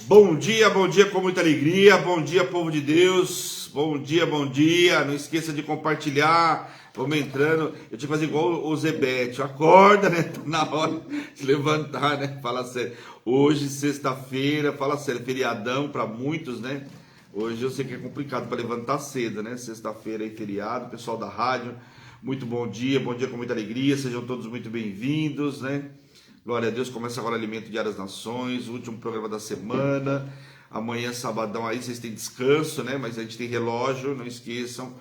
Bom dia com muita alegria, bom dia povo de Deus, bom dia, não esqueça de compartilhar, vamos entrando, eu tinha que fazer igual o Zebete, acorda, né, tá na hora de levantar, né, fala sério, hoje sexta-feira, fala sério, feriadão para muitos, né, hoje eu sei que é complicado para levantar cedo, né, sexta-feira é feriado, pessoal da rádio, muito bom dia com muita alegria, sejam todos muito bem-vindos, né. Glória a Deus, começa agora o Alimento Diário das Nações, o último programa da semana. Amanhã, sabadão, aí vocês têm descanso, né? Mas a gente tem relógio, não esqueçam.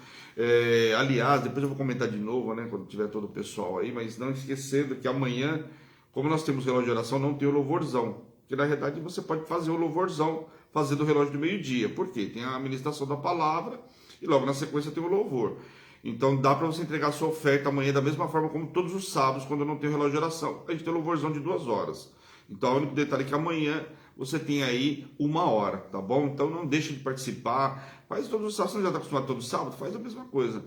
Aliás, depois eu vou comentar de novo, né? Quando tiver todo o pessoal aí, mas não esquecendo que amanhã, como nós temos relógio de oração, não tem o louvorzão. Porque na verdade você pode fazer o louvorzão fazendo o relógio do meio-dia. Por quê? Tem a ministração da palavra e logo na sequência tem o louvor. Então dá para você entregar a sua oferta amanhã da mesma forma como todos os sábados, quando eu não tenho relógio de oração. A gente tem louvorzão de 2 horas. Então o único detalhe é que amanhã você tem aí 1 hora, tá bom? Então não deixe de participar. Faz todos os sábados, você já está acostumado todo sábado? Faz a mesma coisa.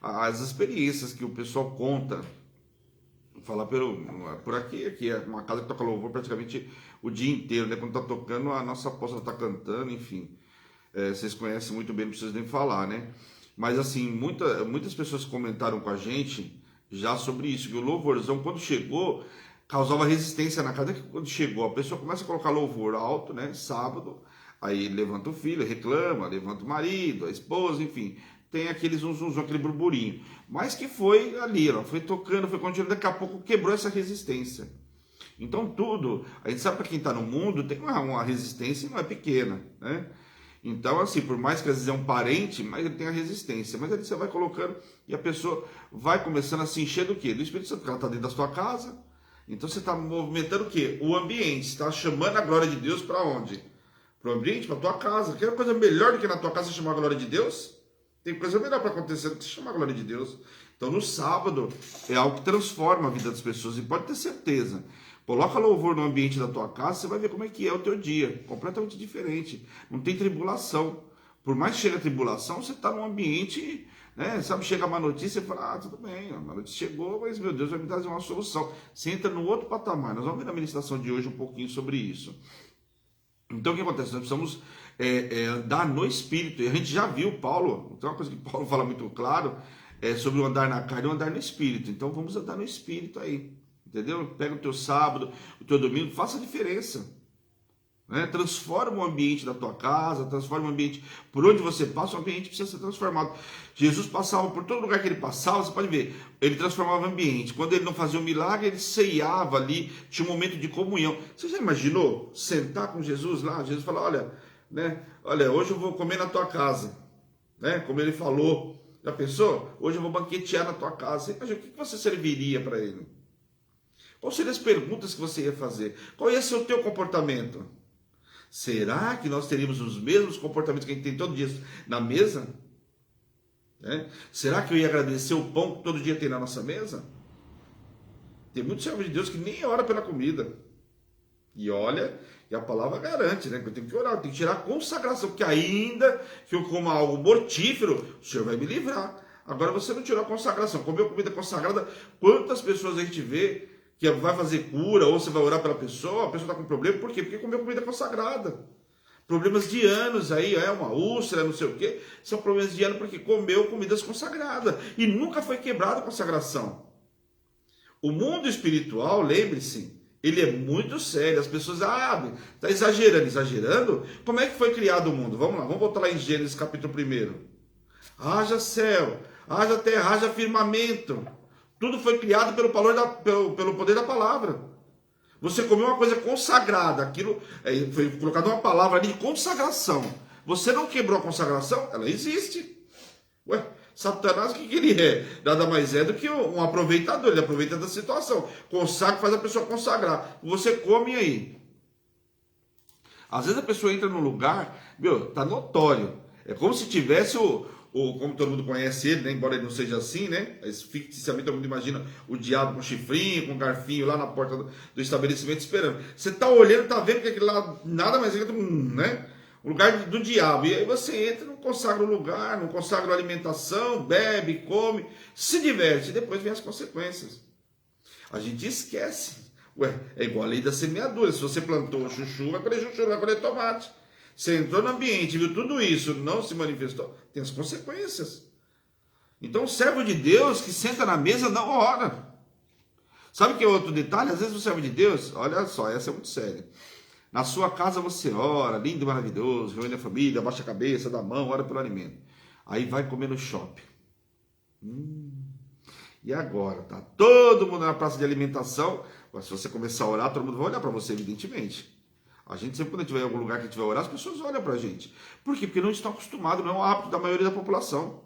As experiências que o pessoal conta, falar por aqui é uma casa que toca louvor praticamente o dia inteiro, né? Quando está tocando, a nossa apóstola está cantando, enfim. Vocês conhecem muito bem, não preciso nem falar, né? Mas assim, muitas pessoas comentaram com a gente já sobre isso, que o louvorzão, quando chegou, causava resistência na casa, que quando chegou, a pessoa começa a colocar louvor alto, né, sábado, aí levanta o filho, reclama, levanta o marido, a esposa, enfim, tem aquele zum, aquele burburinho. Mas que foi ali, ó, foi tocando, foi continuando, daqui a pouco quebrou essa resistência. Então tudo, a gente sabe para quem está no mundo, tem uma resistência e não é pequena, né? Então, assim, por mais que às vezes é um parente, mas ele tem a resistência. Mas aí você vai colocando e a pessoa vai começando a se encher do quê? Do Espírito Santo, porque ela está dentro da sua casa. Então você está movimentando o quê? O ambiente. Você está chamando a glória de Deus para onde? Para o ambiente, para a tua casa. Quer coisa melhor do que na tua casa chamar a glória de Deus? Tem coisa melhor para acontecer do que chamar a glória de Deus. Então no sábado é algo que transforma a vida das pessoas. E pode ter certeza. Coloca louvor no ambiente da tua casa, você vai ver como é que é o teu dia. Completamente diferente. Não tem tribulação. Por mais que chegue a tribulação, você está num ambiente, né? Sabe, chega uma notícia e fala, tudo bem, a notícia chegou, mas meu Deus vai me trazer uma solução. Você entra no outro patamar. Nós vamos ver na ministração de hoje um pouquinho sobre isso. Então o que acontece? Nós precisamos andar no Espírito. E a gente já viu Paulo, tem uma coisa que Paulo fala muito claro, sobre o andar na carne e o andar no Espírito. Então vamos andar no Espírito aí. Entendeu? Pega o teu sábado, o teu domingo, faça a diferença. Né? Transforma o ambiente da tua casa, transforma o ambiente por onde você passa, o ambiente precisa ser transformado. Jesus passava por todo lugar que ele passava, você pode ver, ele transformava o ambiente. Quando ele não fazia um milagre, ele ceiava ali, tinha um momento de comunhão. Você já imaginou sentar com Jesus lá? Jesus fala, olha, hoje eu vou comer na tua casa, né? Como ele falou. Já pensou? Hoje eu vou banquetear na tua casa. Você imagina, o que você serviria para ele? Quais seriam as perguntas que você ia fazer? Qual ia ser o teu comportamento? Será que nós teríamos os mesmos comportamentos que a gente tem todo dia na mesa? Será que eu ia agradecer o pão que todo dia tem na nossa mesa? Tem muitos servos de Deus que nem ora pela comida. E olha, e a palavra garante, né? Que eu tenho que orar, eu tenho que tirar a consagração, porque ainda que eu coma algo mortífero, o Senhor vai me livrar. Agora você não tirou a consagração, comeu comida consagrada, quantas pessoas a gente vê que vai fazer cura, ou você vai orar pela pessoa, a pessoa está com problema, por quê? Porque comeu comida consagrada. Problemas de anos aí, uma úlcera, não sei o quê, são problemas de anos porque comeu comidas consagradas, e nunca foi quebrada a consagração. O mundo espiritual, lembre-se, ele é muito sério, as pessoas, está exagerando? Como é que foi criado o mundo? Vamos lá, vamos voltar lá em Gênesis capítulo 1. Haja céu, haja terra, haja firmamento. Tudo foi criado pelo poder da palavra. Você comeu uma coisa consagrada, aquilo foi colocado uma palavra ali de consagração. Você não quebrou a consagração, ela existe. Satanás, o que ele é? Nada mais é do que um aproveitador, ele aproveita da situação. Consagra, faz a pessoa consagrar. Você come aí. Às vezes a pessoa entra num lugar, tá notório. É como se tivesse como todo mundo conhece ele, né? Embora ele não seja assim, né? Mas ficticiamente todo mundo imagina o diabo com chifrinho, com garfinho lá na porta do estabelecimento esperando. Você tá olhando, tá vendo que aquele lá nada mais é que né? O lugar do diabo. E aí você entra, não consagra o lugar, não consagra a alimentação, bebe, come, se diverte, e depois vem as consequências. A gente esquece. Ué, é igual a lei da semeadura. Se você plantou chuchu, vai colher chuchu, vai colher tomate. Você entrou no ambiente, viu tudo isso, não se manifestou, tem as consequências. Então o servo de Deus que senta na mesa não ora. Sabe que é outro detalhe? Às vezes o servo de Deus, olha só, essa é muito séria. Na sua casa você ora, lindo e maravilhoso, reúne a família, abaixa a cabeça, dá a mão, ora pelo alimento. Aí vai comer no shopping. E agora? Tá todo mundo na praça de alimentação. Mas se você começar a orar, todo mundo vai olhar para você, evidentemente. A gente sempre, quando estiver em algum lugar que a gente vai orar, as pessoas olham para a gente. Por quê? Porque não estão acostumados, não é um hábito da maioria da população.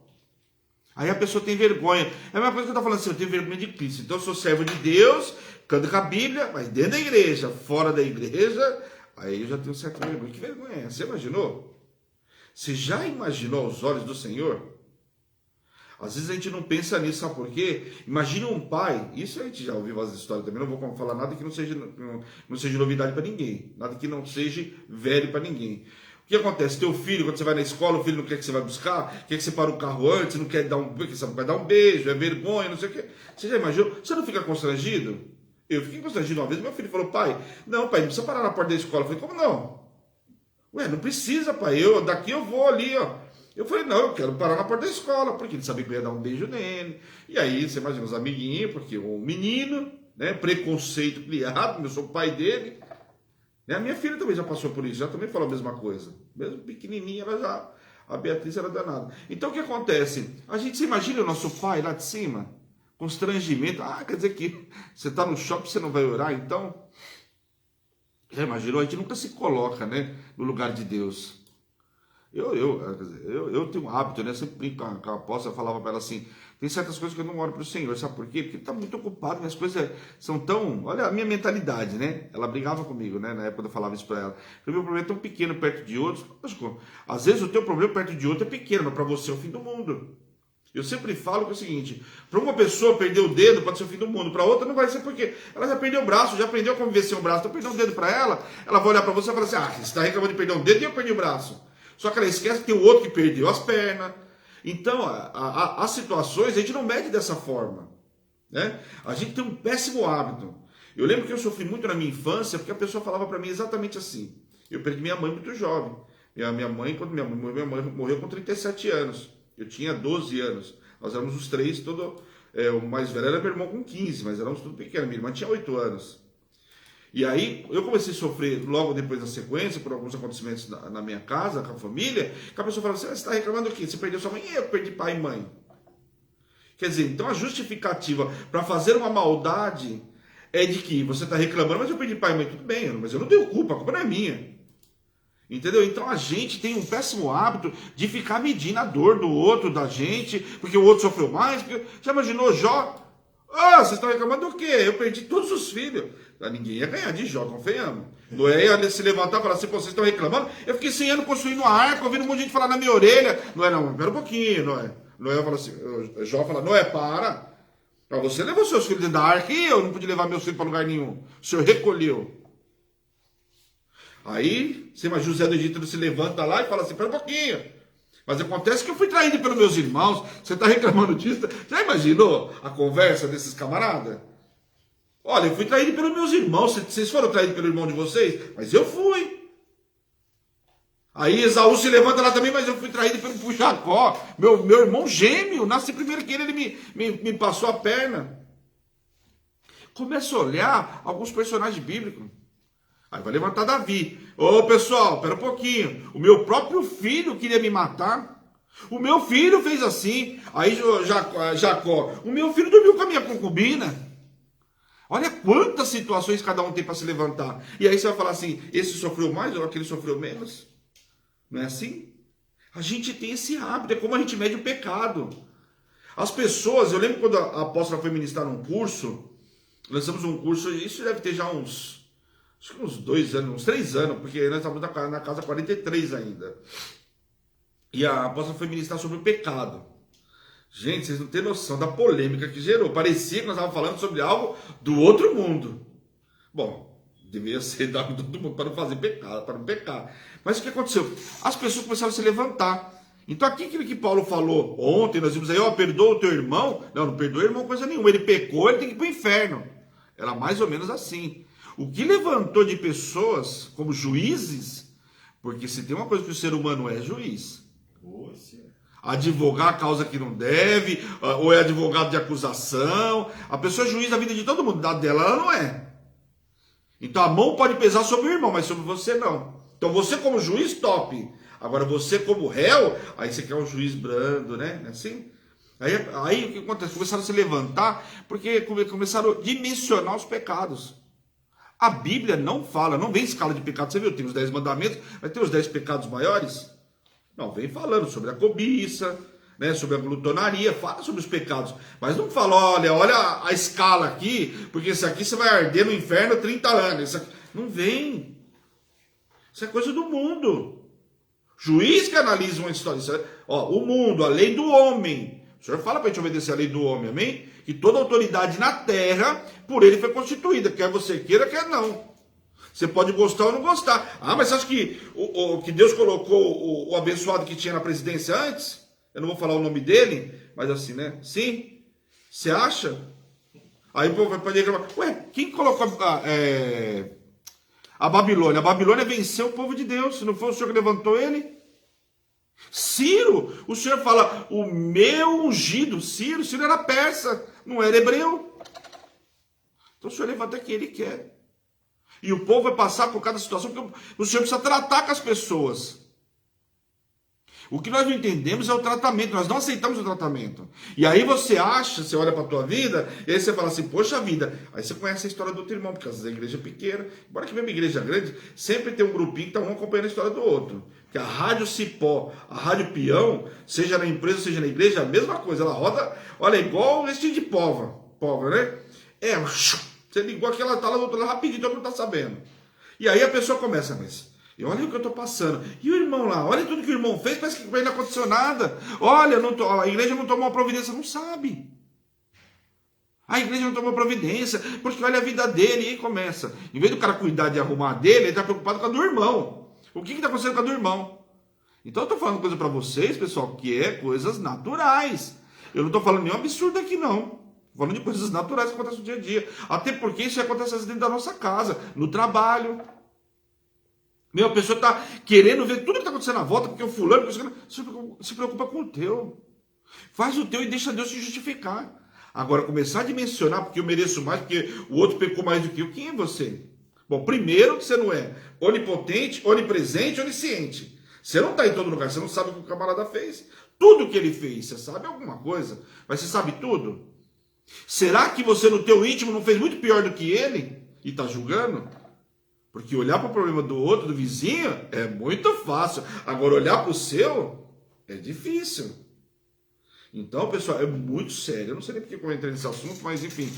Aí a pessoa tem vergonha. É a mesma coisa que eu estou falando assim, eu tenho vergonha de Cristo. Então eu sou servo de Deus, canto com a Bíblia, mas dentro da igreja, fora da igreja, aí eu já tenho certa vergonha. Que vergonha é essa? Você imaginou? Você já imaginou aos olhos do Senhor? Às vezes a gente não pensa nisso, sabe por quê? Imagina um pai, isso a gente já ouviu as histórias também, não vou falar nada que não seja novidade para ninguém, nada que não seja velho para ninguém. O que acontece? Teu filho, quando você vai na escola, o filho não quer que você vá buscar, quer que você pare o carro antes, não quer dar vai dar um beijo, é vergonha, não sei o quê. Você já imaginou? Você não fica constrangido? Eu fiquei constrangido uma vez, meu filho falou, pai, não precisa parar na porta da escola. Eu falei, como não? Ué, não precisa, pai, daqui eu vou ali, ó. Eu falei, não, eu quero parar na porta da escola, porque ele sabia que eu ia dar um beijo nele. E aí, você imagina os amiguinhos, porque o menino, né, preconceito criado, eu sou o pai dele. A minha filha também já passou por isso, já também falou a mesma coisa. Mesmo pequenininha, a Beatriz era danada. Então, o que acontece? A gente se imagina o nosso pai lá de cima, constrangimento. Quer dizer que você está no shopping, você não vai orar, então... Já imaginou? A gente nunca se coloca, né, no lugar de Deus. Eu tenho um hábito, né? Sempre brinco com a apóstola, eu falava para ela assim, tem certas coisas que eu não oro para o Senhor, sabe por quê? Porque ele está muito ocupado, minhas coisas são tão... Olha a minha mentalidade, né? Ela brigava comigo, né? Na época eu falava isso para ela. O meu problema é tão pequeno perto de outros. Lógico, às vezes o teu problema perto de outro é pequeno, mas para você é o fim do mundo. Eu sempre falo que é o seguinte, para uma pessoa perder o dedo pode ser o fim do mundo, para outra não vai ser porque ela já perdeu o braço, já aprendeu a conviver sem o braço, então perder um dedo para ela vai olhar para você e falar assim, você está reclamando de perder um dedo e eu perdi o braço. Só que ela esquece que tem o outro que perdeu as pernas. Então, as situações a gente não mede dessa forma, né? A gente tem um péssimo hábito. Eu lembro que eu sofri muito na minha infância, porque a pessoa falava para mim exatamente assim. Eu perdi minha mãe muito jovem. Quando minha mãe morreu com 37 anos. Eu tinha 12 anos. Nós éramos os três, o mais velho era meu irmão com 15, mas éramos tudo pequeno. Minha irmã tinha 8 anos. E aí, eu comecei a sofrer logo depois da sequência, por alguns acontecimentos na minha casa, com a família, que a pessoa falava assim, você está reclamando do quê? Você perdeu sua mãe? E eu perdi pai e mãe. Quer dizer, então a justificativa para fazer uma maldade é de que você está reclamando, mas eu perdi pai e mãe, tudo bem, mas eu não tenho culpa, a culpa não é minha. Entendeu? Então a gente tem um péssimo hábito de ficar medindo a dor do outro, da gente, porque o outro sofreu mais. Já imaginou Jó? Vocês estão reclamando do quê? Eu perdi todos os filhos. Ninguém ia ganhar de Jó, convenhamos. Noé ia se levantar e falar assim, vocês estão reclamando? Eu fiquei 100 anos construindo uma arca, ouvindo um monte de gente falar na minha orelha. Noé, não, pera um pouquinho, Noé. Noé fala assim, Jó fala, Noé, para você levou seus filhos dentro da arca e eu não pude levar meus filhos para lugar nenhum. O senhor recolheu. Aí, você imagina, José do Egito se levanta lá e fala assim, pera um pouquinho. Mas acontece que eu fui traído pelos meus irmãos. Você está reclamando disso? Já imaginou a conversa desses camaradas? Olha, eu fui traído pelos meus irmãos. Vocês foram traídos pelo irmão de vocês? Mas eu fui. Aí Esaú se levanta lá também, mas eu fui traído por Jacó. Meu irmão gêmeo, nasci primeiro que ele me passou a perna. Começa a olhar alguns personagens bíblicos. Aí vai levantar Davi. Pessoal, pera um pouquinho. O meu próprio filho queria me matar. O meu filho fez assim. Aí Jacó, o meu filho dormiu com a minha concubina. Olha quantas situações cada um tem para se levantar. E aí você vai falar assim, esse sofreu mais ou aquele sofreu menos? Não é assim? A gente tem esse hábito, é como a gente mede o pecado. As pessoas, eu lembro quando a apóstola foi ministrar um curso, lançamos um curso, isso deve ter já uns 2 anos, uns 3 anos, porque nós estávamos na casa 43 ainda. E a apóstola foi ministrar sobre o pecado. Gente, vocês não têm noção da polêmica que gerou. Parecia que nós estávamos falando sobre algo do outro mundo. Bom, devia ser do todo mundo para não fazer pecado, para não pecar. Mas o que aconteceu? As pessoas começaram a se levantar. Então aqui aquilo que Paulo falou ontem, nós vimos aí, perdoa o teu irmão. Não perdoa o irmão coisa nenhuma. Ele pecou, ele tem que ir para o inferno. Era mais ou menos assim. O que levantou de pessoas como juízes, porque se tem uma coisa que o ser humano é juiz. Advogar a causa que não deve, ou é advogado de acusação. A pessoa é juiz da vida de todo mundo, da dela ela não é. Então a mão pode pesar sobre o irmão, mas sobre você não. Então você como juiz, top. Agora você como réu, aí você quer um juiz brando, né? Assim? Aí o que acontece? Começaram a se levantar, porque começaram a dimensionar os pecados. A Bíblia não fala, não vem escala de pecados. Você viu, tem os 10 mandamentos, mas tem os 10 pecados maiores? Não, vem falando sobre a cobiça, né, sobre a glutonaria, fala sobre os pecados. Mas não fala, olha a escala aqui, porque isso aqui você vai arder no inferno 30 anos. Isso aqui... Não vem. Isso é coisa do mundo. Juiz que analisa uma história. O mundo, a lei do homem. O Senhor fala para a gente obedecer a lei do homem, amém? Que toda autoridade na terra, por ele foi constituída. Quer você queira, quer não. Você pode gostar ou não gostar. Ah, mas você acha que, que Deus colocou o abençoado que tinha na presidência antes? Eu não vou falar o nome dele, mas assim, né? Sim? Você acha? Aí o povo vai poder reclamar. Ué, quem colocou a Babilônia? A Babilônia venceu o povo de Deus. Se não foi o Senhor que levantou ele? Ciro, o Senhor fala, o meu ungido, Ciro era persa, não era hebreu. Então o Senhor levanta quem ele quer. E o povo vai passar por cada situação, porque o Senhor precisa tratar com as pessoas. O que nós não entendemos é o tratamento, nós não aceitamos o tratamento. E aí você acha, você olha para a tua vida, e aí você fala assim, poxa vida, aí você conhece a história do outro irmão, porque às vezes a igreja é pequena, embora que mesmo igreja grande, sempre tem um grupinho que está um acompanhando a história do outro. Que a rádio Cipó, a rádio Peão, seja na empresa, seja na igreja, é a mesma coisa, ela roda, olha, igual o vestinho de pova, né? Você ligou aquela, tá lá do outro lado rapidinho, todo mundo está sabendo. E aí a pessoa começa, mas... E olha o que eu estou passando. E o irmão lá, olha tudo que o irmão fez, parece que não aconteceu nada. Olha, a igreja não tomou providência, não sabe. A igreja não tomou providência, porque olha a vida dele, e aí começa. Em vez do cara cuidar de arrumar a dele, ele está preocupado com a do irmão. O que está acontecendo com a do irmão? Então eu estou falando coisa para vocês, pessoal, que é coisas naturais. Eu não estou falando nenhum absurdo aqui, não. Estou falando de coisas naturais que acontecem no dia a dia. Até porque isso acontece dentro da nossa casa, no trabalho. A pessoa está querendo ver tudo que está acontecendo à volta, porque o fulano se preocupa com o teu. Faz o teu e deixa Deus se justificar. Agora, começar a dimensionar, porque eu mereço mais, porque o outro pecou mais do que eu. Quem é você? Bom, primeiro que você não é onipotente, onipresente, onisciente. Você não está em todo lugar, você não sabe o que o camarada fez. Tudo que ele fez, você sabe alguma coisa, mas você sabe tudo? Será que você no teu íntimo não fez muito pior do que ele? E está julgando? Porque olhar para o problema do outro, do vizinho, é muito fácil. Agora, olhar para o seu, é difícil. Então, pessoal, é muito sério. Eu não sei nem porque eu entrei nesse assunto, mas enfim.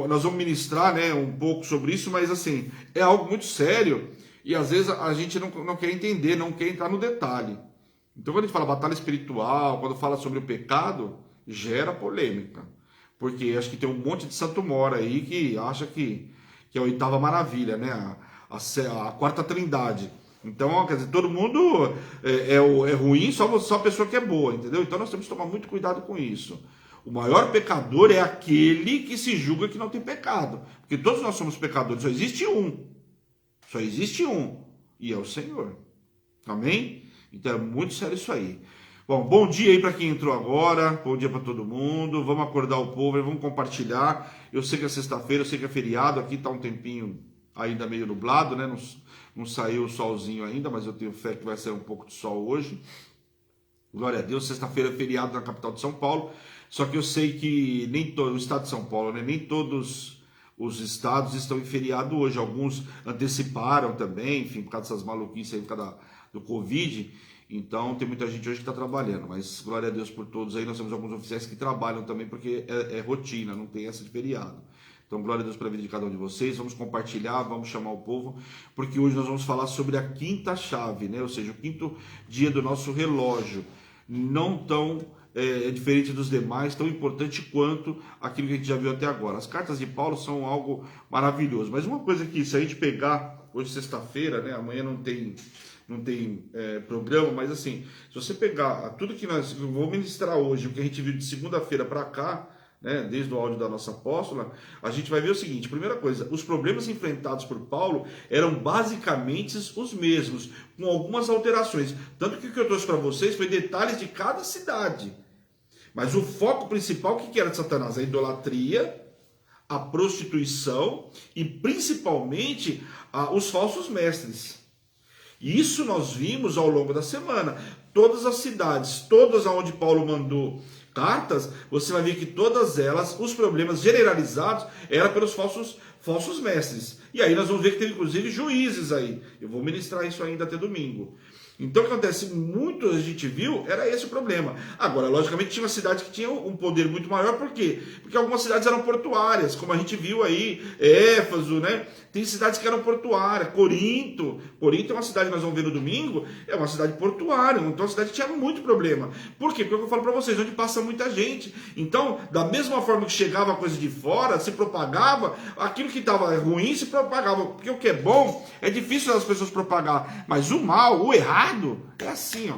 Nós vamos ministrar, né, um pouco sobre isso, mas assim, é algo muito sério. E às vezes a gente não quer entender, não quer entrar no detalhe. Então, quando a gente fala batalha espiritual, quando fala sobre o pecado, gera polêmica. Porque acho que tem um monte de santo mora aí que acha que é a oitava maravilha, né? A quarta trindade. Então, quer dizer, todo mundo é ruim, só a pessoa que é boa, entendeu? Então nós temos que tomar muito cuidado com isso. O maior pecador é aquele que se julga que não tem pecado. Porque todos nós somos pecadores, só existe um. Só existe um. E é o Senhor. Amém? Então é muito sério isso aí. Bom dia aí para quem entrou agora, bom dia para todo mundo, vamos acordar o povo, vamos compartilhar. Eu sei que é sexta-feira, eu sei que é feriado, aqui está um tempinho ainda meio nublado, né? Não saiu o solzinho ainda, mas eu tenho fé que vai sair um pouco de sol hoje. Glória a Deus, sexta-feira é feriado na capital de São Paulo, só que eu sei que nem todo o estado de São Paulo, né? Nem todos os estados estão em feriado hoje, alguns anteciparam também, enfim, por causa dessas maluquices aí, por causa do Covid. Então tem muita gente hoje que está trabalhando, mas glória a Deus por todos aí. Nós temos alguns oficiais que trabalham também, porque é rotina, não tem essa de feriado. Então glória a Deus pela vida de cada um de vocês. Vamos compartilhar, vamos chamar o povo, porque hoje nós vamos falar sobre a quinta chave, né? Ou seja, o quinto dia do nosso relógio. Não tão diferente dos demais, tão importante quanto aquilo que a gente já viu até agora. As cartas de Paulo são algo maravilhoso, mas uma coisa que, se a gente pegar hoje sexta-feira, né? Amanhã não tem programa, mas assim, se você pegar tudo que nós vamos ministrar hoje, o que a gente viu de segunda-feira para cá, né, desde o áudio da nossa apóstola, a gente vai ver o seguinte: primeira coisa, os problemas enfrentados por Paulo eram basicamente os mesmos, com algumas alterações. Tanto que o que eu trouxe para vocês foi detalhes de cada cidade. Mas o foco principal, o que era de Satanás? A idolatria, a prostituição e principalmente os falsos mestres. E isso nós vimos ao longo da semana. Todas as cidades, todas aonde Paulo mandou cartas, você vai ver que todas elas, os problemas generalizados eram pelos falsos mestres. E aí nós vamos ver que teve inclusive juízes aí. Eu vou ministrar isso ainda até domingo. Então o que acontece, muito a gente viu, era esse o problema. Agora, logicamente, tinha uma cidade que tinha um poder muito maior, por quê? Porque algumas cidades eram portuárias, como a gente viu aí, Éfaso, né? Tem cidades que eram portuárias, Corinto é uma cidade que nós vamos ver no domingo, é uma cidade portuária, então a cidade tinha muito problema. Por quê? Porque eu falo para vocês, onde passa muita gente. Então, da mesma forma que chegava a coisa de fora, se propagava, aquilo que estava ruim se propagava, porque o que é bom é difícil as pessoas propagar, mas o mal, o errado, é assim, ó.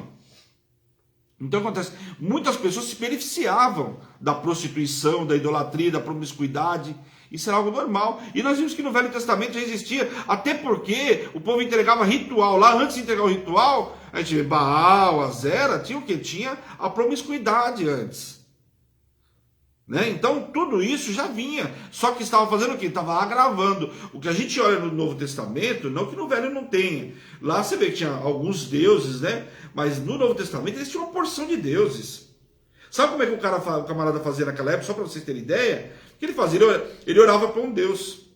Então acontece, muitas pessoas se beneficiavam da prostituição, da idolatria, da promiscuidade. Isso era algo normal. E nós vimos que no Velho Testamento já existia, até porque o povo entregava ritual. Lá, antes de entregar o ritual, a gente vê Baal, Azera, tinha o quê? Tinha a promiscuidade antes. Né? Então tudo isso já vinha, só que estava fazendo o quê? Estava agravando. O que a gente olha no Novo Testamento, não que no Velho não tenha, lá você vê que tinha alguns deuses, né? Mas no Novo Testamento eles tinham uma porção de deuses. Sabe como é que o camarada fazia naquela época, só para vocês terem ideia? O que ele fazia? Ele orava para um Deus.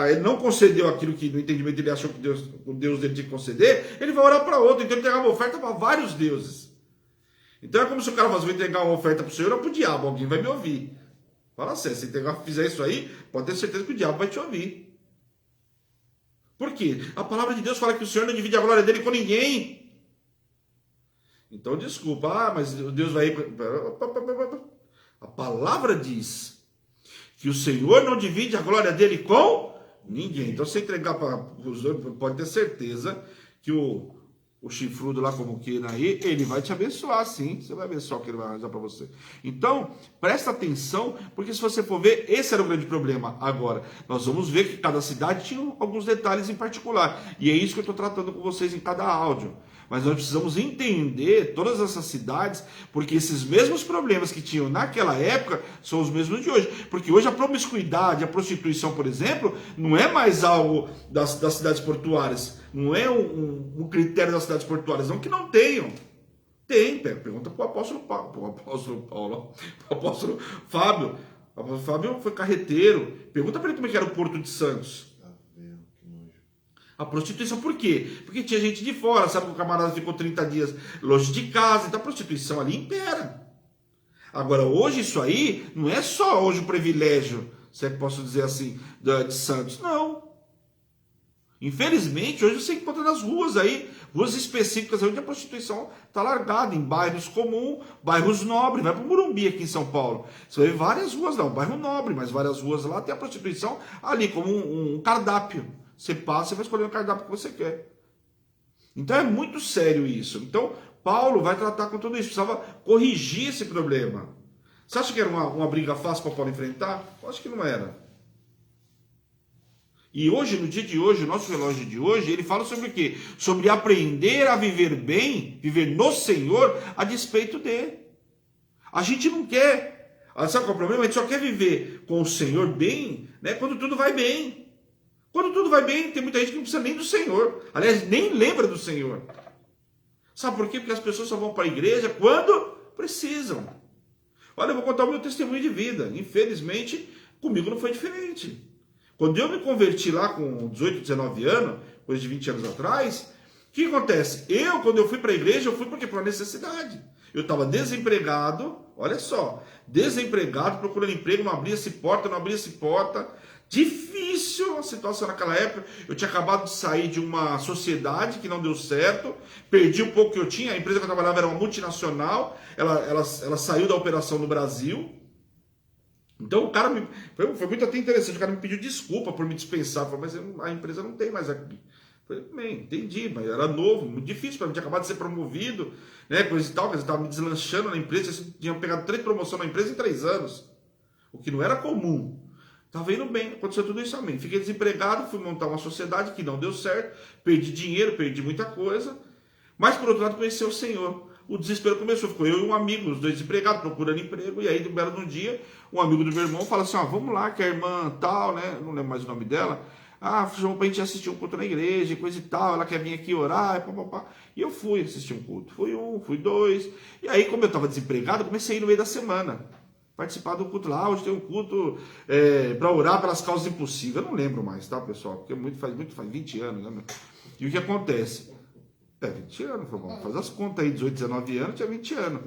Ele não concedeu aquilo que no entendimento ele achou que o Deus dele tinha que conceder, ele vai orar para outro. Então ele entregava oferta para vários deuses. Então é como se o cara fosse entregar uma oferta para o Senhor ou para o diabo. Alguém vai me ouvir. Fala sério, se fizer isso aí, pode ter certeza que o diabo vai te ouvir. Por quê? A palavra de Deus fala que o Senhor não divide a glória dele com ninguém. Então desculpa, mas Deus vai... A palavra diz que o Senhor não divide a glória dele com ninguém. Então se entregar para os outros, pode ter certeza que o chifrudo lá, como queira aí, ele vai te abençoar, sim. Você vai abençoar o que ele vai arranjar para você. Então, presta atenção, porque se você for ver, esse era o grande problema. Agora, nós vamos ver que cada cidade tinha alguns detalhes em particular. E é isso que eu estou tratando com vocês em cada áudio. Mas nós precisamos entender todas essas cidades, porque esses mesmos problemas que tinham naquela época são os mesmos de hoje. Porque hoje a promiscuidade, a prostituição, por exemplo, não é mais algo das cidades portuárias. Não é um critério das cidades portuárias, não que não tenham. Tem, pergunta para o apóstolo Fábio. O apóstolo Fábio foi carreteiro. Pergunta para ele como é que era o Porto de Santos. A prostituição, por quê? Porque tinha gente de fora, sabe que o camarada ficou 30 dias longe de casa, então a prostituição ali impera. Agora, hoje isso aí, não é só hoje o privilégio, se é que posso dizer assim, de Santos, não. Infelizmente, hoje você encontra nas ruas aí, ruas específicas onde a prostituição está largada, em bairros comuns, bairros nobres, vai para o Morumbi aqui em São Paulo. Você vai ver várias ruas lá, um bairro nobre, mas várias ruas lá tem a prostituição ali como um cardápio. Você passa, você vai escolher o cardápio que você quer. Então é muito sério isso. Então Paulo vai tratar com tudo isso. Precisava corrigir esse problema. Você acha que era uma briga fácil para Paulo enfrentar? Eu acho que não era. E hoje, no dia de hoje, o nosso relógio de hoje, ele fala sobre o quê? Sobre aprender a viver bem, viver no Senhor, a despeito dele. A gente não quer. Sabe qual é o problema? A gente só quer viver com o Senhor bem, né, quando tudo vai bem. Quando tudo vai bem, tem muita gente que não precisa nem do Senhor. Aliás, nem lembra do Senhor. Sabe por quê? Porque as pessoas só vão para a igreja quando precisam. Olha, eu vou contar o meu testemunho de vida. Infelizmente, comigo não foi diferente. Quando eu me converti lá com 18, 19 anos, coisa de 20 anos atrás, o que acontece? Quando eu fui para a igreja, eu fui por quê? Por necessidade. Eu estava desempregado, olha só, desempregado, procurando emprego, não abria-se porta, Difícil a situação naquela época. Eu tinha acabado de sair de uma sociedade que não deu certo, perdi o pouco que eu tinha. A empresa que eu trabalhava era uma multinacional, ela saiu da operação no Brasil. Então o cara foi muito até interessante, o cara me pediu desculpa por me dispensar, falou, mas a empresa não tem mais aqui. Falei, bem, entendi, mas eu era novo, muito difícil para mim, tinha acabado de ser promovido, né, coisa e tal, quer dizer, estava me deslanchando na empresa, tinha pegado 3 promoções na empresa em 3 anos, o que não era comum. Estava indo bem, aconteceu tudo isso também. Fiquei desempregado, fui montar uma sociedade que não deu certo, perdi dinheiro, perdi muita coisa, mas por outro lado conheci o Senhor. O desespero começou, ficou eu e um amigo, os dois desempregados, procurando emprego, e aí, de um belo de um dia, um amigo do meu irmão fala assim, ó, vamos lá, que a irmã tal, né, não lembro mais o nome dela, chamou pra gente assistir um culto na igreja, e coisa e tal, ela quer vir aqui orar, e papapá. E eu fui assistir um culto, fui um, fui dois, e aí, como eu estava desempregado, eu comecei a ir no meio da semana, participar do culto lá, hoje tem um culto para orar pelas causas impossíveis, eu não lembro mais, tá, pessoal, porque faz 20 anos, né, e o que acontece? 20 anos, foi bom. Faz as contas aí, 18, 19 anos, tinha 20 anos.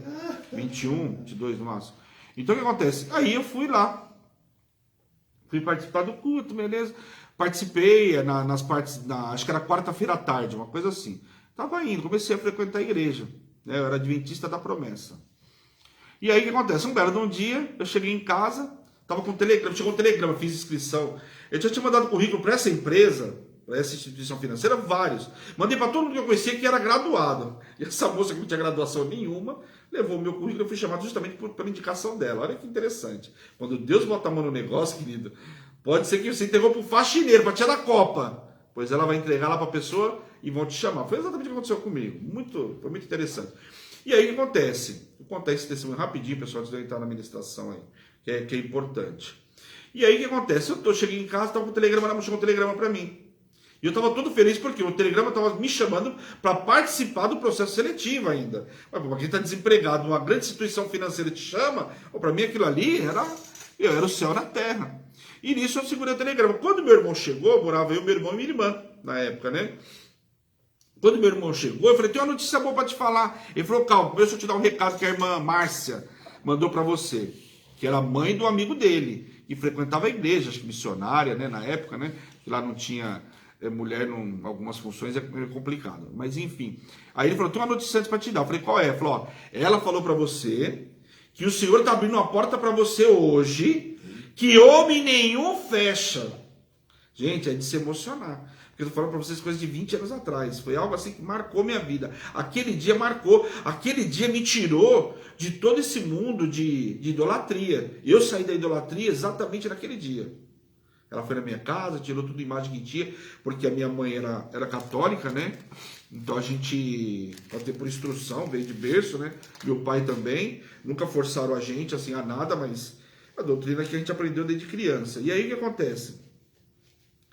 21, 22 no máximo. Então o que acontece? Aí eu fui lá. Fui participar do culto, beleza? Participei nas partes, acho que era quarta-feira à tarde, uma coisa assim. Tava indo, comecei a frequentar a igreja. Né? Eu era adventista da promessa. E aí o que acontece? Um belo de um dia, eu cheguei em casa, tava com um telegrama, chegou um telegrama, fiz inscrição. Eu já tinha mandado currículo para essa empresa, para essa instituição financeira, vários. Mandei para todo mundo que eu conhecia que era graduado. E essa moça que não tinha graduação nenhuma, levou o meu currículo, eu fui chamado justamente por indicação dela. Olha que interessante. Quando Deus bota a mão no negócio, querido, pode ser que você entregou para o faxineiro, para tirar da copa. Pois ela vai entregar lá para a pessoa e vão te chamar. Foi exatamente o que aconteceu comigo. Foi muito interessante. E aí o que acontece? Vou contar esse testemunho rapidinho, pessoal, antes de eu entrar na administração aí, que é importante. E aí o que acontece? Cheguei em casa, estava com o telegrama, chegou um telegrama para mim. E eu estava todo feliz porque o telegrama estava me chamando para participar do processo seletivo ainda. Mas para quem está desempregado, uma grande instituição financeira te chama, para mim aquilo ali era o céu na terra. E nisso eu segurei o telegrama. Quando meu irmão chegou, morava eu, meu irmão e minha irmã, na época, né? Quando meu irmão chegou, eu falei, tem uma notícia boa para te falar. Ele falou, calma, deixa eu te dar um recado que a irmã Márcia mandou para você, que era mãe do amigo dele, que frequentava a igreja, acho que missionária, né, na época, né? Que lá não tinha mulher, algumas funções é complicado. Mas enfim. Aí ele falou, tem uma notícia antes para te dar. Eu falei, qual é? Ele falou, ó, ela falou para você que o Senhor está abrindo uma porta para você hoje, que homem nenhum fecha. Gente, é de se emocionar. Porque eu tô falando para vocês coisas de 20 anos atrás. Foi algo assim que marcou minha vida. Aquele dia marcou. Aquele dia me tirou de todo esse mundo de idolatria. Eu saí da idolatria exatamente naquele dia. Ela foi na minha casa, tirou tudo imagem que tinha, porque a minha mãe era católica, né? Então a gente, até por instrução, veio de berço, né? Meu pai também. Nunca forçaram a gente assim a nada, mas a doutrina que a gente aprendeu desde criança. E aí o que acontece?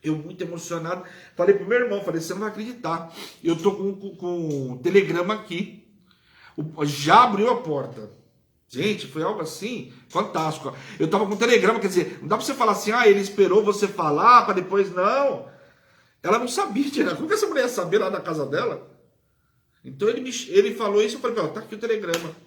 Eu muito emocionado, falei pro meu irmão, falei, você não vai acreditar, eu tô com um telegrama aqui, já abriu a porta. Gente, foi algo assim, fantástico. Eu tava com um telegrama, quer dizer, não dá pra você falar assim, ele esperou você falar, para depois, não. Ela não sabia, como que essa mulher ia saber lá na casa dela? Então ele falou isso, eu falei, tá aqui o telegrama.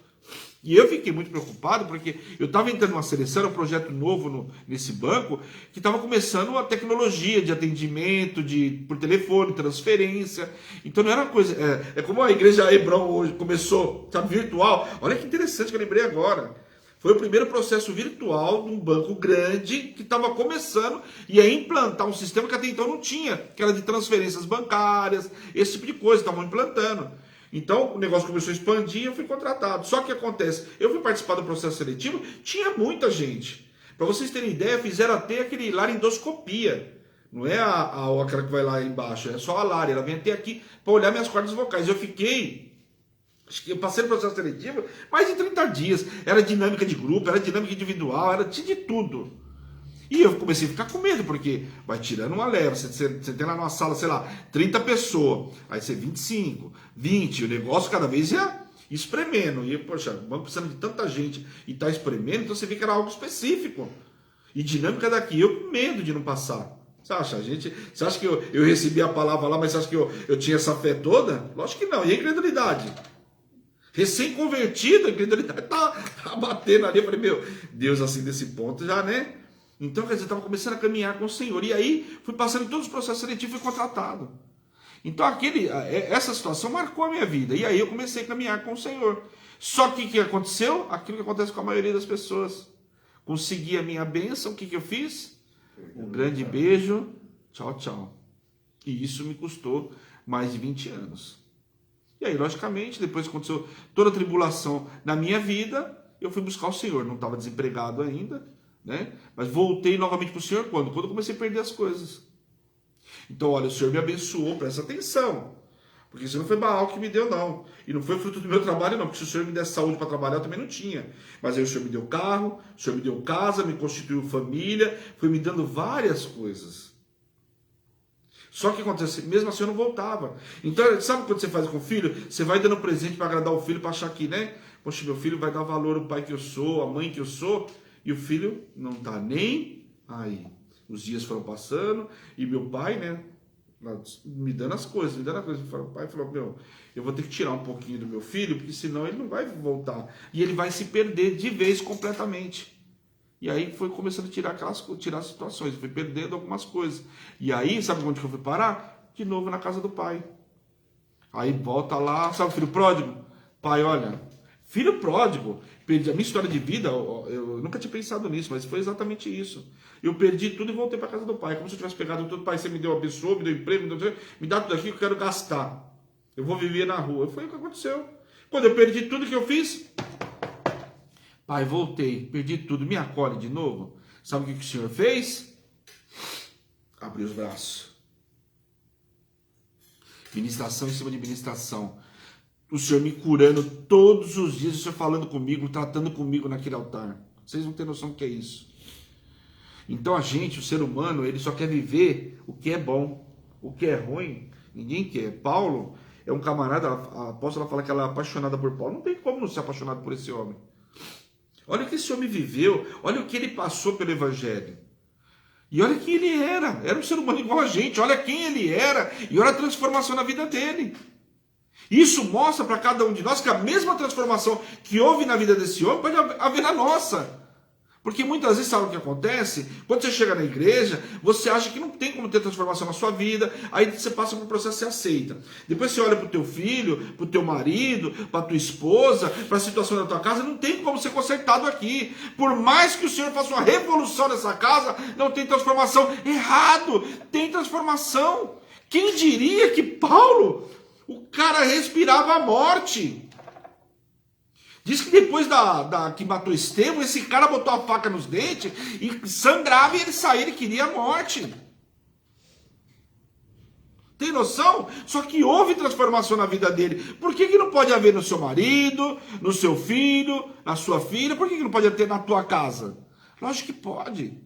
E eu fiquei muito preocupado, porque eu estava entrando numa seleção, era um projeto novo nesse banco, que estava começando a tecnologia de atendimento, por telefone, transferência. Então não era uma coisa... É como a igreja Hebron hoje começou, sabe, virtual. Olha que interessante que eu lembrei agora. Foi o primeiro processo virtual de um banco grande que estava começando e ia implantar um sistema que até então não tinha, que era de transferências bancárias, esse tipo de coisa, estavam implantando. Então o negócio começou a expandir e eu fui contratado. Só que acontece, eu fui participar do processo seletivo, tinha muita gente. Para vocês terem ideia, fizeram até aquele laringoscopia. Não é aquela que vai lá embaixo, é só a Lari. Ela vem até aqui para olhar minhas cordas vocais. Eu passei no processo seletivo mais de 30 dias. Era dinâmica de grupo, era dinâmica individual, era de tudo. E eu comecei a ficar com medo, porque vai tirando uma leva, você tem lá numa sala, sei lá, 30 pessoas, aí você 25, 20, o negócio cada vez ia espremendo. E, poxa, o banco precisando de tanta gente e tá espremendo, então você vê que era algo específico. E dinâmica daqui, eu com medo de não passar. Você acha que eu recebi a palavra lá, mas você acha que eu tinha essa fé toda? Lógico que não. E a incredulidade? Recém-convertido, a incredulidade tá batendo ali. Eu falei, meu Deus, assim, desse ponto já, né? Então, quer dizer, eu estava começando a caminhar com o Senhor. E aí, fui passando em todos os processos seletivos e fui contratado. Então, essa situação marcou a minha vida. E aí, eu comecei a caminhar com o Senhor. Só que o que aconteceu? Aquilo que acontece com a maioria das pessoas. Consegui a minha bênção, o que eu fiz? Um grande beijo. Tchau, tchau. E isso me custou mais de 20 anos. E aí, logicamente, depois que aconteceu toda a tribulação na minha vida, eu fui buscar o Senhor. Não estava desempregado ainda, né? Mas voltei novamente para o Senhor quando? Quando eu comecei a perder as coisas. Então, olha, o Senhor me abençoou, presta atenção. Porque isso não foi Baal que me deu, não. E não foi fruto do meu trabalho, não. Porque se o Senhor me desse saúde para trabalhar, eu também não tinha. Mas aí o Senhor me deu carro, o Senhor me deu casa, me constituiu família, foi me dando várias coisas. Só que acontece, mesmo assim eu não voltava. Então, sabe quando você faz com o filho? Você vai dando presente para agradar o filho, para achar que, né? Poxa, meu filho vai dar valor ao pai que eu sou, à mãe que eu sou. E o filho não está nem aí. Os dias foram passando e meu pai, né? Me dando as coisas. O pai falou, meu, eu vou ter que tirar um pouquinho do meu filho, porque senão ele não vai voltar. E ele vai se perder de vez completamente. E aí foi começando a tirar as situações, foi perdendo algumas coisas. E aí, sabe onde que eu fui parar? De novo na casa do pai. Aí volta lá, sabe o filho pródigo? Pai, olha, filho pródigo, perdi a minha história de vida, eu nunca tinha pensado nisso, mas foi exatamente isso. Eu perdi tudo e voltei para casa do pai, como se eu tivesse pegado tudo, pai, você me deu abençoa, me deu emprego, me dá tudo aqui que eu quero gastar. Eu vou viver na rua. Foi o que aconteceu. Quando eu perdi tudo que eu fiz... Pai, voltei, perdi tudo, me acolhe de novo. Sabe o que o Senhor fez? Abriu os braços. Ministração em cima de ministração. O Senhor me curando todos os dias, o Senhor falando comigo, tratando comigo naquele altar. Vocês não têm noção do que é isso. Então a gente, o ser humano, ele só quer viver o que é bom. O que é ruim, ninguém quer. Paulo é um camarada, a apóstola fala que ela é apaixonada por Paulo. Não tem como não ser apaixonado por esse homem. Olha o que esse homem viveu, olha o que ele passou pelo Evangelho. E olha quem ele era um ser humano igual a gente, olha quem ele era e olha a transformação na vida dele. Isso mostra para cada um de nós que a mesma transformação que houve na vida desse homem pode haver na nossa. Porque muitas vezes, sabe o que acontece? Quando você chega na igreja, você acha que não tem como ter transformação na sua vida, aí você passa por um processo e você aceita. Depois você olha para o teu filho, para o teu marido, para a tua esposa, para a situação da tua casa, não tem como ser consertado aqui. Por mais que o Senhor faça uma revolução nessa casa, não tem transformação. Errado! Tem transformação. Quem diria que Paulo, o cara respirava a morte? Diz que depois que matou Estevão, esse cara botou a faca nos dentes e sangrava e ele saía, ele queria a morte. Tem noção? Só que houve transformação na vida dele. Por que não pode haver no seu marido, no seu filho, na sua filha? Por que não pode ter na tua casa? Lógico que pode.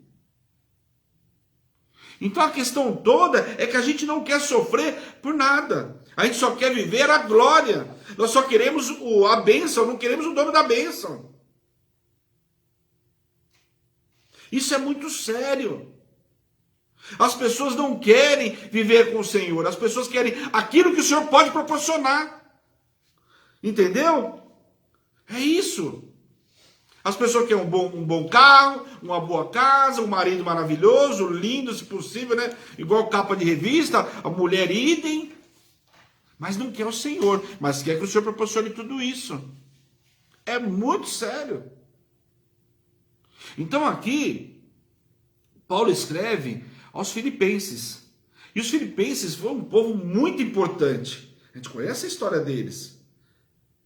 Então a questão toda é que a gente não quer sofrer por nada. A gente só quer viver a glória. Nós só queremos a bênção, não queremos o dono da bênção. Isso é muito sério. As pessoas não querem viver com o Senhor. As pessoas querem aquilo que o Senhor pode proporcionar. Entendeu? É isso. As pessoas querem um bom carro, uma boa casa, um marido maravilhoso, lindo, se possível, né? Igual capa de revista, a mulher idem. Mas não quer o Senhor, mas quer que o Senhor proporcione tudo isso. É muito sério. Então aqui, Paulo escreve aos filipenses. E os filipenses foram um povo muito importante. A gente conhece a história deles.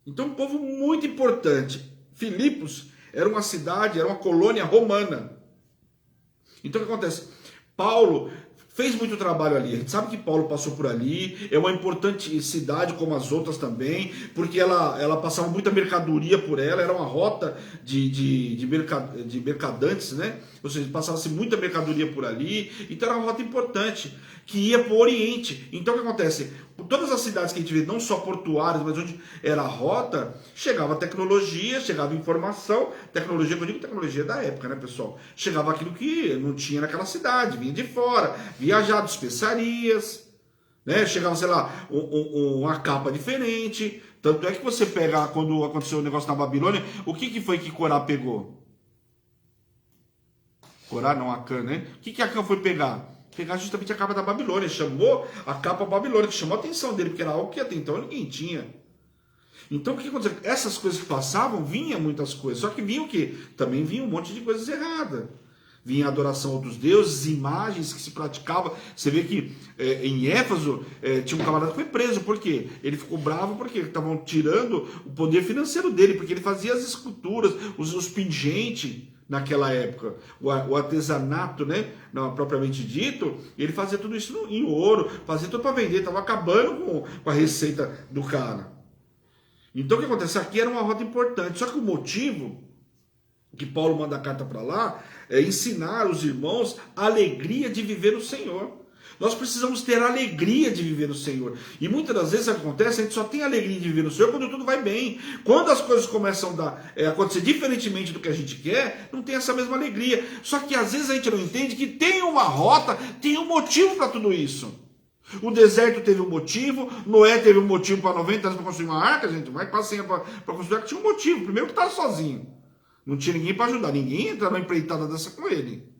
Então um povo muito importante. Filipos era uma cidade, era uma colônia romana. Então o que acontece? Paulo fez muito trabalho ali. A gente sabe que Paulo passou por ali. É uma importante cidade, como as outras também, porque ela passava muita mercadoria por ela. Era uma rota de mercadantes, né? Ou seja, passava-se muita mercadoria por ali. Então era uma rota importante, que ia para o Oriente. Então o que acontece? Por todas as cidades que a gente vê, não só portuárias, mas onde era a rota, chegava tecnologia, chegava informação. Tecnologia, que eu digo tecnologia da época, né, pessoal? Chegava aquilo que não tinha naquela cidade, vinha de fora, viajado, especiarias, né? Chegava, sei lá, uma capa diferente. Tanto é que você pega, quando aconteceu o negócio na Babilônia, o que foi que Corá pegou? Corá não, Acã, né? O que Acã foi pegar? Pegar justamente a capa da Babilônia. Chamou a capa babilônica, chamou a atenção dele, porque era algo que até então ninguém tinha. Então o que aconteceu? Essas coisas que passavam, vinha muitas coisas. Só que vinha o quê? Também vinha um monte de coisas erradas. vinha a adoração a outros deuses, imagens que se praticava. Você vê que em Éfeso tinha um camarada que foi preso. Por quê? Ele ficou bravo porque estavam tirando o poder financeiro dele, porque ele fazia as esculturas, os pingentes naquela época, o artesanato, né, não propriamente dito. Ele fazia tudo isso em ouro, fazia tudo para vender, estava acabando com a receita do cara. Então o que acontece? Aqui era uma rota importante, só que o motivo que Paulo manda a carta para lá é ensinar os irmãos a alegria de viver no Senhor. Nós precisamos ter a alegria de viver no Senhor. E muitas das vezes acontece, a gente só tem alegria de viver no Senhor quando tudo vai bem. Quando as coisas começam a acontecer diferentemente do que a gente quer, não tem essa mesma alegria. Só que às vezes a gente não entende que tem uma rota, tem um motivo para tudo isso. O deserto teve um motivo, Noé teve um motivo para 90 anos para construir uma arca, gente, mas quase para construir arca tinha um motivo. Primeiro que estava sozinho. Não tinha ninguém para ajudar, ninguém entra numa empreitada dessa com ele.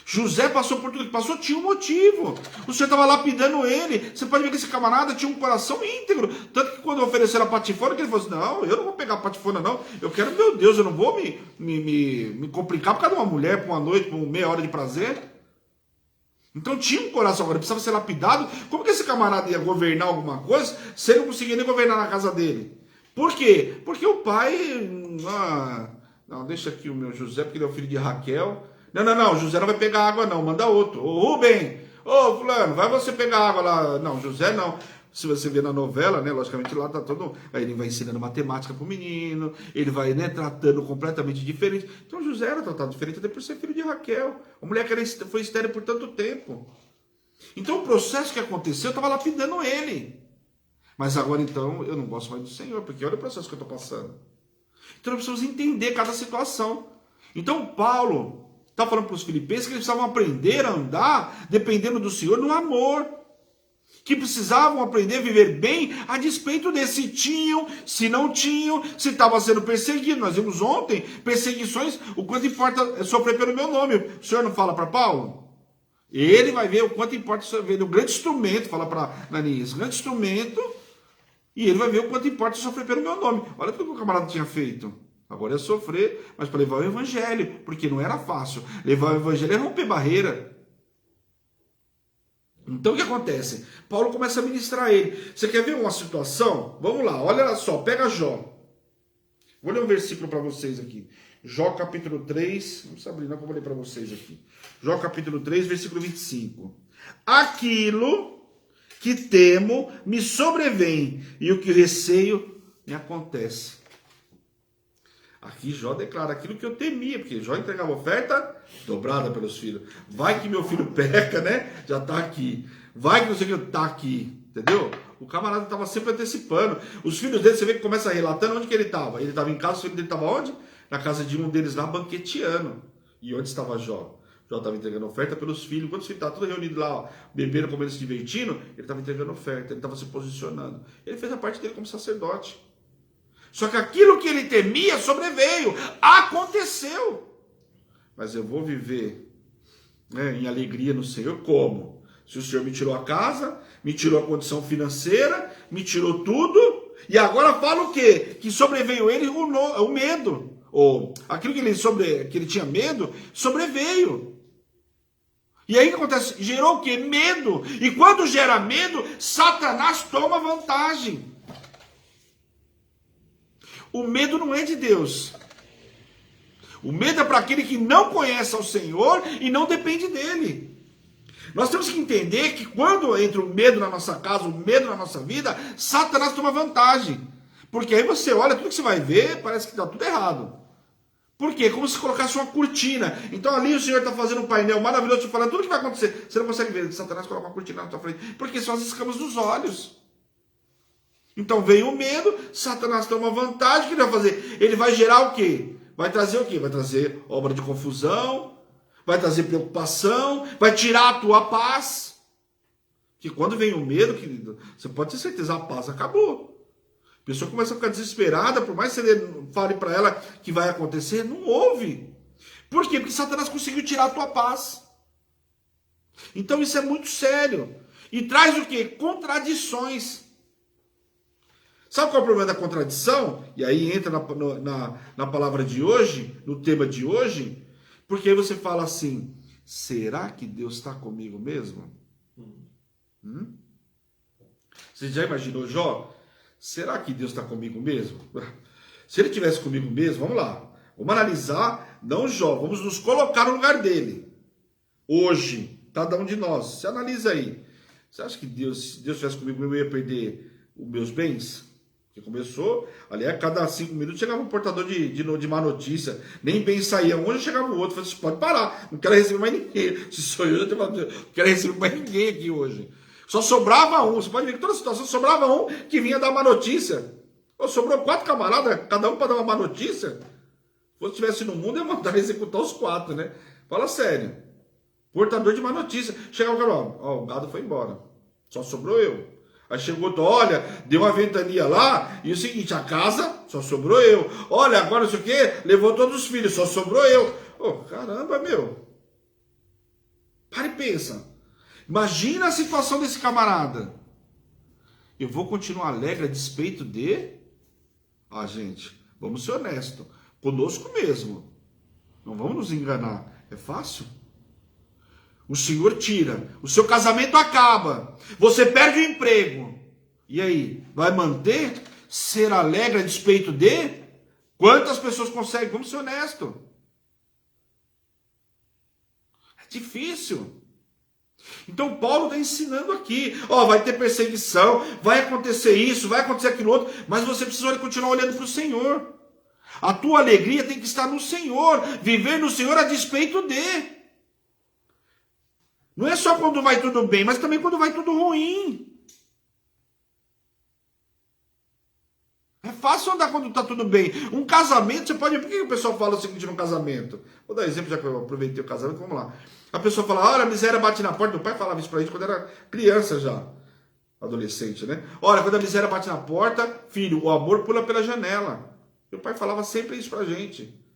José passou por tudo que passou, tinha um motivo. O Senhor estava lapidando ele. Você pode ver que esse camarada tinha um coração íntegro. Tanto que quando ofereceram a patifona, que ele falou assim, não, eu não vou pegar a patifona não. Eu quero, meu Deus, eu não vou me complicar por causa de uma mulher, por uma noite, por meia hora de prazer. Então tinha um coração, agora precisava ser lapidado. Como que esse camarada ia governar alguma coisa se ele não conseguia nem governar na casa dele? Por quê? Porque o pai... não, deixa aqui o meu José, porque ele é o filho de Raquel. Não, José não vai pegar água não, manda outro. Ô Rubem, ô fulano, vai você pegar água lá. Não, José não. Se você vê na novela, né, logicamente lá tá todo... Aí ele vai ensinando matemática pro menino, ele vai, né, tratando completamente diferente. Então José era tratado diferente até por ser filho de Raquel. A mulher que foi estéril por tanto tempo. Então o processo que aconteceu, eu estava lapidando ele. Mas agora então, eu não gosto mais do Senhor, porque olha o processo que eu estou passando. Então nós precisamos entender cada situação. Então Paulo está falando para os filipenses que eles precisavam aprender a andar dependendo do Senhor no amor. Que precisavam aprender a viver bem a despeito de se tinham, se não tinham, se estava sendo perseguido. Nós vimos ontem perseguições, o quanto importa é sofrer pelo meu nome. O Senhor não fala para Paulo? Ele vai ver o quanto importa sofrer. O grande instrumento, fala para Ananias, grande instrumento, e ele vai ver o quanto importa sofrer pelo meu nome. Olha tudo que o camarada tinha feito. Agora é sofrer, mas para levar o evangelho, porque não era fácil. Levar o evangelho é romper barreira. Então o que acontece? Paulo começa a ministrar a ele. Você quer ver uma situação? Vamos lá, olha só, pega Jó. Vou ler um versículo para vocês aqui. Jó capítulo 3, não precisa abrir não, que eu vou ler para vocês aqui. Jó capítulo 3, versículo 25. Aquilo que temo me sobrevém, e o que receio me acontece. Aqui Jó declara aquilo que eu temia, porque Jó entregava oferta dobrada pelos filhos. Vai que meu filho peca, né? Já está aqui. Vai que não sei o que está aqui. Entendeu? O camarada estava sempre antecipando. Os filhos dele, você vê que começa relatando onde que ele estava. Ele estava em casa, os filhos dele estavam onde? Na casa de um deles lá, banqueteando. E onde estava Jó? Jó estava entregando oferta pelos filhos. Enquanto os filhos estavam todos reunidos lá, ó, bebendo, comendo, se divertindo, ele estava entregando oferta, ele estava se posicionando. Ele fez a parte dele como sacerdote. Só que aquilo que ele temia sobreveio, aconteceu. Mas eu vou viver, né, em alegria no Senhor como? Se o Senhor me tirou a casa, me tirou a condição financeira, me tirou tudo, e agora fala o quê? Que sobreveio ele o medo. Ou aquilo que ele tinha medo, sobreveio. E aí o que acontece? Gerou o quê? Medo. E quando gera medo, Satanás toma vantagem. O medo não é de Deus. O medo é para aquele que não conhece ao Senhor e não depende dele. Nós temos que entender que quando entra o medo na nossa casa, o medo na nossa vida, Satanás toma vantagem. Porque aí você olha, tudo que você vai ver, parece que está tudo errado. Por quê? Como se colocasse uma cortina. Então ali o Senhor está fazendo um painel maravilhoso, te falando tudo que vai acontecer. Você não consegue ver, Satanás coloca uma cortina na tua frente. Porque são as escamas dos olhos. Então vem o medo, Satanás toma vantagem, o que ele vai fazer? Ele vai gerar o quê? Vai trazer o quê? Vai trazer obra de confusão, vai trazer preocupação, vai tirar a tua paz. Que quando vem o medo, querido, você pode ter certeza, a paz acabou. A pessoa começa a ficar desesperada, por mais que você fale para ela que vai acontecer, não ouve. Por quê? Porque Satanás conseguiu tirar a tua paz. Então isso é muito sério. E traz o quê? Contradições. Sabe qual é o problema da contradição? E aí entra na palavra de hoje, no tema de hoje, Porque aí você fala assim, será que Deus está comigo mesmo? Você já imaginou Jó? Será que Deus está comigo mesmo? Se ele tivesse comigo mesmo, vamos lá. Vamos analisar, não Jó, vamos nos colocar no lugar dele. Hoje, cada um de nós. Se analisa aí. Você acha que se Deus estivesse comigo, eu ia perder os meus bens? Que começou, aliás, cada 5 minutos chegava um portador de má notícia, nem bem saía um, já chegava o outro, falei, você pode parar, não quero receber mais ninguém, se sou eu, não quero receber mais ninguém aqui hoje. Só sobrava um, você pode ver que toda situação sobrava um que vinha dar uma notícia. Sobrou 4 camaradas, cada um para dar uma má notícia. Se eu estivesse no mundo, eu ia mandar executar os 4, né? Fala sério. Portador de má notícia. Chegava o cara, ó, o gado foi embora, só sobrou eu. Aí chegou outro, olha, deu uma ventania lá, e o seguinte, a casa, só sobrou eu. Olha, agora não sei o quê, levou todos os filhos, só sobrou eu. Caramba, meu. Para e pensa. Imagina a situação desse camarada. Eu vou continuar alegre a despeito de... gente, vamos ser honestos. Conosco mesmo. Não vamos nos enganar. É fácil? O Senhor tira, o seu casamento acaba, você perde o emprego. E aí, vai manter? Ser alegre a despeito de? Quantas pessoas conseguem? Vamos ser honestos. É difícil. Então Paulo está ensinando aqui, vai ter perseguição, vai acontecer isso, vai acontecer aquilo outro, mas você precisa continuar olhando para o Senhor. A tua alegria tem que estar no Senhor, viver no Senhor a despeito de... Não é só quando vai tudo bem, mas também quando vai tudo ruim. É fácil andar quando está tudo bem. Um casamento, você pode... Por que o pessoal fala o seguinte no casamento? Vou dar exemplo, já que eu aproveitei o casamento, vamos lá. A pessoa fala, olha, a miséria bate na porta. Meu pai falava isso pra gente quando era criança já. Adolescente, né? Olha, quando a miséria bate na porta, filho, o amor pula pela janela. Meu pai falava sempre isso pra gente.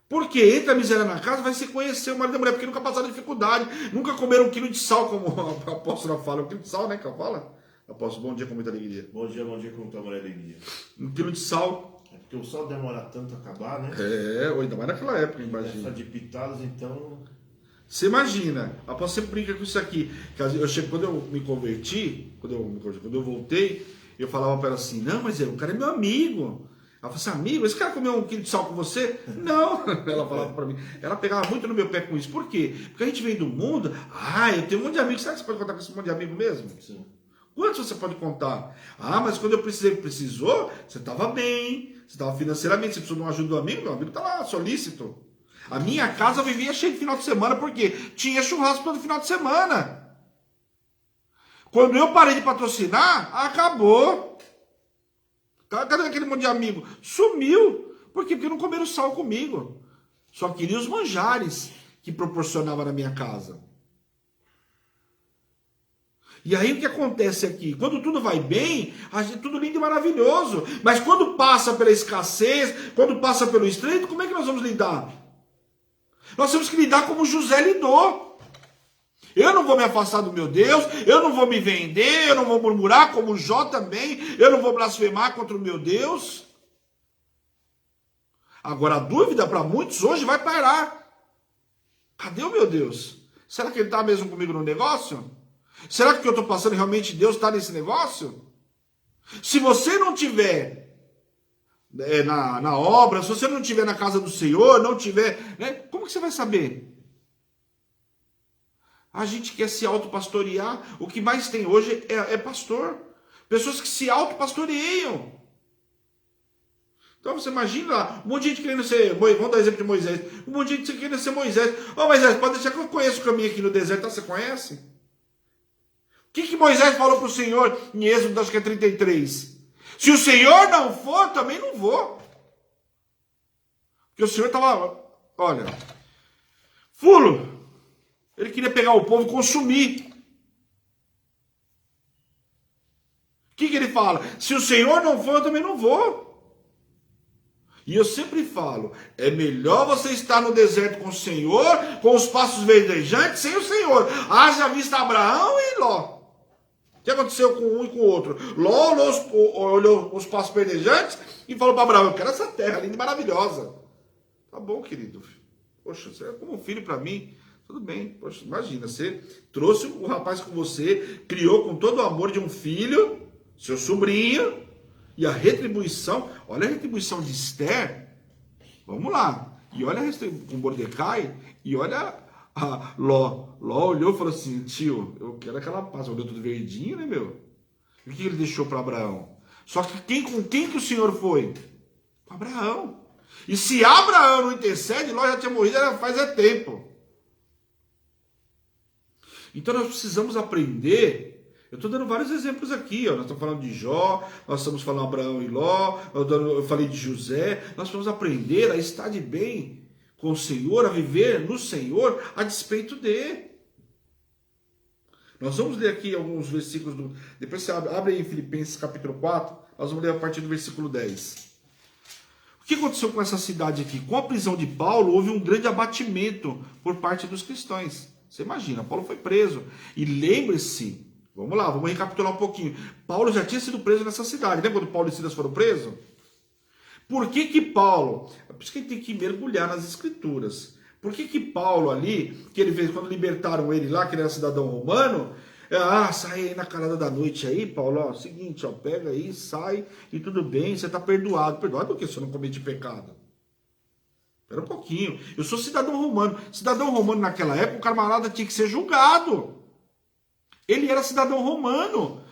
Porque entra a miséria na casa, vai se conhecer o marido da mulher, porque nunca passaram dificuldade, nunca comeram 1 quilo de sal, como a apóstola fala. 1 quilo de sal, né, que ela fala? Apóstolo, bom dia com muita alegria. Bom dia com muita alegria. 1 quilo de sal. É porque o sal demora tanto a acabar, né? Ainda mais naquela época, imagina. Só de pitadas, então... Você imagina, a apóstola sempre brinca com isso aqui. Quando eu me converti, quando eu voltei, eu falava para ela assim, não, mas o cara é meu amigo. Ela falou assim, amigo, esse cara comeu 1 quilo de sal com você? Não, ela falava para mim. Ela pegava muito no meu pé com isso. Por quê? Porque a gente vem do mundo, eu tenho um monte de amigos. Será que você pode contar com esse monte de amigo mesmo? Sim. Quantos você pode contar? Mas quando eu precisou, você estava bem, você estava financeiramente, você precisou de uma ajuda do amigo, meu amigo está lá, solícito. A minha casa vivia cheia de final de semana, porque tinha churrasco todo final de semana. Quando eu parei de patrocinar, acabou. Cadê aquele monte de amigo? Sumiu. Por quê? Porque não comeram sal comigo. Só queria os manjares que proporcionava na minha casa. E aí o que acontece aqui? Quando tudo vai bem, tudo lindo e maravilhoso. Mas quando passa pela escassez, quando passa pelo estreito, como é que nós vamos lidar? Nós temos que lidar como José lidou. Eu não vou me afastar do meu Deus, eu não vou me vender, eu não vou murmurar como Jó também, eu não vou blasfemar contra o meu Deus. Agora a dúvida para muitos hoje vai parar. Cadê o meu Deus? Será que ele está mesmo comigo no negócio? Será que o que eu estou passando realmente Deus está nesse negócio? Se você não tiver na obra, se você não tiver na casa do Senhor, não tiver, né, como que você vai saber? A gente quer se autopastorear. O que mais tem hoje é pastor. Pessoas que se autopastoreiam. Então você imagina lá, um monte de gente querendo ser, vamos dar exemplo de Moisés. Um monte de gente querendo ser Moisés. Moisés, pode deixar que eu conheço o caminho aqui no deserto. Você conhece? O que Moisés falou para o Senhor em Êxodo, acho que é 33? Se o Senhor não for, também não vou. Porque o Senhor estava, olha, fulo. Ele queria pegar o povo e consumir. O que ele fala? Se o Senhor não for, eu também não vou. E eu sempre falo, é melhor você estar no deserto com o Senhor, com os passos verdejantes, sem o Senhor. Haja vista Abraão e Ló. O que aconteceu com um e com o outro? Ló olhou os passos verdejantes e falou para Abraão, eu quero essa terra linda e maravilhosa. Tá bom, querido. Poxa, você é como um filho para mim. Tudo bem, poxa, imagina, você trouxe o rapaz com você, criou com todo o amor de um filho, seu sobrinho, e a retribuição, olha a retribuição de Esther, vamos lá, e olha a retribuição com Mordecai, e olha a Ló olhou e falou assim, tio, eu quero aquela paz, olhou tudo verdinho, né, meu? E o que ele deixou para Abraão? Só que com quem que o Senhor foi? Com Abraão. E se Abraão não intercede, Ló já tinha morrido faz tempo. Então nós precisamos aprender. Eu estou dando vários exemplos aqui. Nós estamos falando de Jó, nós estamos falando de Abraão e Ló, eu falei de José. Nós precisamos aprender a estar de bem com o Senhor, a viver no Senhor, a despeito dele. Nós vamos ler aqui alguns versículos. Depois você abre aí em Filipenses capítulo 4, nós vamos ler a partir do versículo 10. O que aconteceu com essa cidade aqui? Com a prisão de Paulo, houve um grande abatimento por parte dos cristãos. Você imagina, Paulo foi preso. E lembre-se, vamos lá, vamos recapitular um pouquinho. Paulo já tinha sido preso nessa cidade. Lembra quando Paulo e Silas foram presos? Por que Paulo? É por isso que a gente tem que mergulhar nas escrituras. Por que Paulo ali, que ele fez quando libertaram ele lá, que ele era cidadão romano, sai aí na calada da noite aí, Paulo, seguinte, pega aí, sai e tudo bem, você está perdoado. Perdoado porque você não comete pecado. Espera um pouquinho. Eu sou cidadão romano. Cidadão romano naquela época, o camarada tinha que ser julgado. Ele era cidadão romano.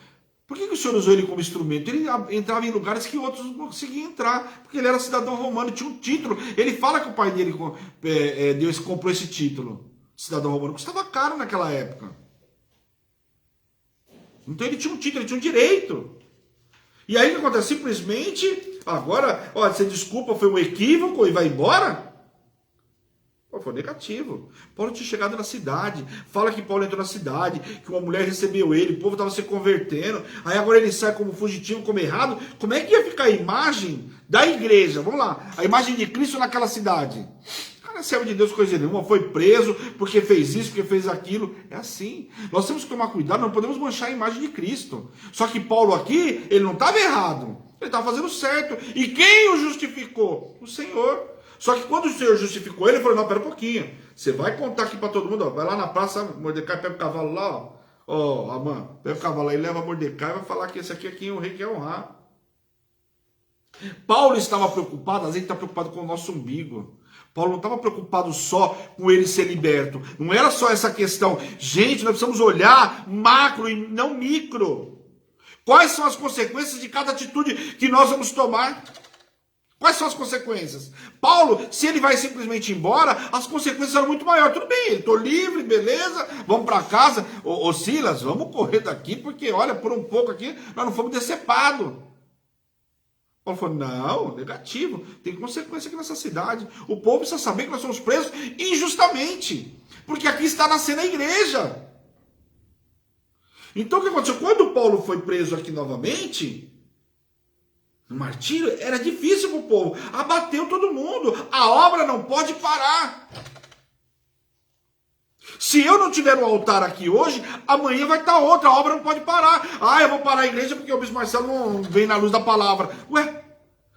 Por que o senhor usou ele como instrumento? Ele entrava em lugares que outros não conseguiam entrar. Porque ele era cidadão romano, tinha um título. Ele fala que o pai dele Deus comprou esse título. Cidadão romano custava caro naquela época. Então ele tinha um título, ele tinha um direito. E aí o que acontece? Simplesmente, agora, você desculpa, foi um equívoco e vai embora? Foi negativo. Paulo tinha chegado na cidade. Fala que Paulo entrou na cidade, que uma mulher recebeu ele, o povo estava se convertendo. Aí agora ele sai como fugitivo, como errado. Como é que ia ficar a imagem da igreja? Vamos lá. A imagem de Cristo naquela cidade. Cara, servo de Deus, coisa nenhuma. Foi preso porque fez isso, porque fez aquilo. É assim. Nós temos que tomar cuidado, não podemos manchar a imagem de Cristo. Só que Paulo aqui, ele não estava errado. Ele estava fazendo certo. E quem o justificou? O Senhor. Só que quando o Senhor justificou ele, ele falou, não, pera um pouquinho. Você vai contar aqui para todo mundo, vai lá na praça, Mordecai pega o cavalo lá, Amã, pega o cavalo aí, leva Mordecai e vai falar que esse aqui é quem o rei quer honrar. Paulo estava preocupado, às vezes está preocupado com o nosso umbigo. Paulo não estava preocupado só com ele ser liberto. Não era só essa questão. Gente, nós precisamos olhar macro e não micro. Quais são as consequências de cada atitude que nós vamos tomar? Quais são as consequências? Paulo, se ele vai simplesmente embora, as consequências eram muito maiores. Tudo bem, estou livre, beleza, vamos para casa. Ô Silas, vamos correr daqui, porque olha, por um pouco aqui, nós não fomos decepados. Paulo falou, não, negativo, tem consequência aqui nessa cidade. O povo precisa saber que nós somos presos injustamente, porque aqui está nascendo a igreja. Então o que aconteceu? Quando Paulo foi preso aqui novamente, no martírio, era difícil para o povo, abateu todo mundo, a obra não pode parar. Se eu não tiver um altar aqui hoje, amanhã vai estar outra, a obra não pode parar. Eu vou parar a igreja porque o bispo Marcelo não vem na luz da palavra. Ué,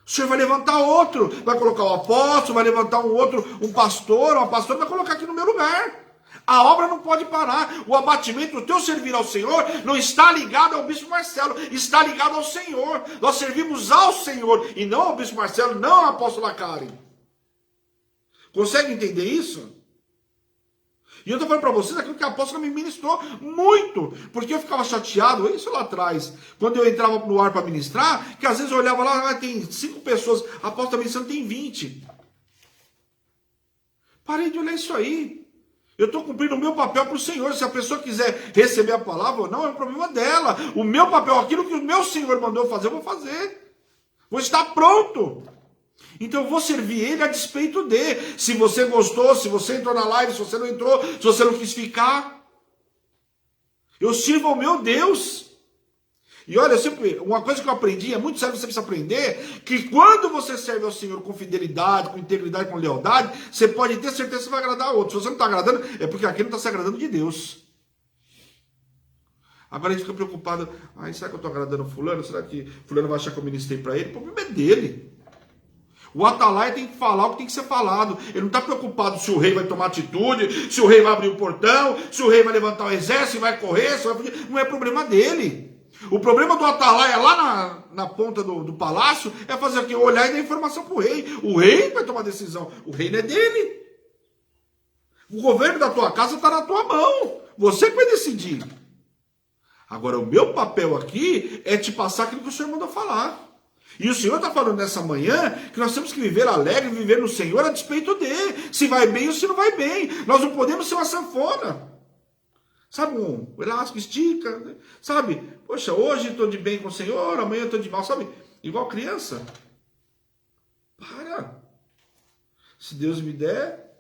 o senhor vai levantar outro, vai colocar um apóstolo, vai levantar um outro, um pastor, uma pastora, vai colocar aqui no meu lugar. A obra não pode parar. O abatimento do teu servir ao Senhor não está ligado ao bispo Marcelo, está ligado ao Senhor. Nós servimos ao Senhor e não ao bispo Marcelo, não ao apóstolo Karen. Consegue entender isso? E eu estou falando para vocês aquilo que a apóstola me ministrou muito, porque eu ficava chateado, isso lá atrás, quando eu entrava no ar para ministrar, que às vezes eu olhava lá, tem 5 pessoas, a apóstola ministrando tem 20. Parei de olhar isso aí. Eu estou cumprindo o meu papel para o Senhor. Se a pessoa quiser receber a palavra ou não, é um problema dela. O meu papel, aquilo que o meu Senhor mandou fazer, eu vou fazer. Vou estar pronto. Então eu vou servir Ele a despeito de. Se você gostou, se você entrou na live, se você não entrou, se você não quis ficar. Eu sirvo ao meu Deus. E olha, uma coisa que eu aprendi, é muito sério, você precisa aprender, que quando você serve ao Senhor com fidelidade, com integridade, com lealdade, você pode ter certeza que você vai agradar a outro. Se você não está agradando, é porque aquele não está se agradando de Deus. Agora a gente fica preocupado, será que eu estou agradando fulano? Será que fulano vai achar que eu ministrei para ele? O problema é dele. O atalaia tem que falar o que tem que ser falado. Ele não está preocupado se o rei vai tomar atitude, se o rei vai abrir o portão, se o rei vai levantar o exército, se vai correr, se vai fugir. Não é problema dele. O problema do atalaia lá na ponta do palácio é fazer o quê? Olhar e dar informação para o rei. O rei vai tomar decisão. O rei não é dele. O governo da tua casa está na tua mão. Você que vai decidir. Agora, o meu papel aqui é te passar aquilo que o Senhor mandou falar. E o Senhor está falando nessa manhã que nós temos que viver alegre, viver no Senhor a despeito dele. Se vai bem ou se não vai bem. Nós não podemos ser uma sanfona. Sabe, um elástico estica. Sabe, poxa, hoje estou de bem com o Senhor, amanhã estou de mal. Sabe, igual criança. Para. Se Deus me der,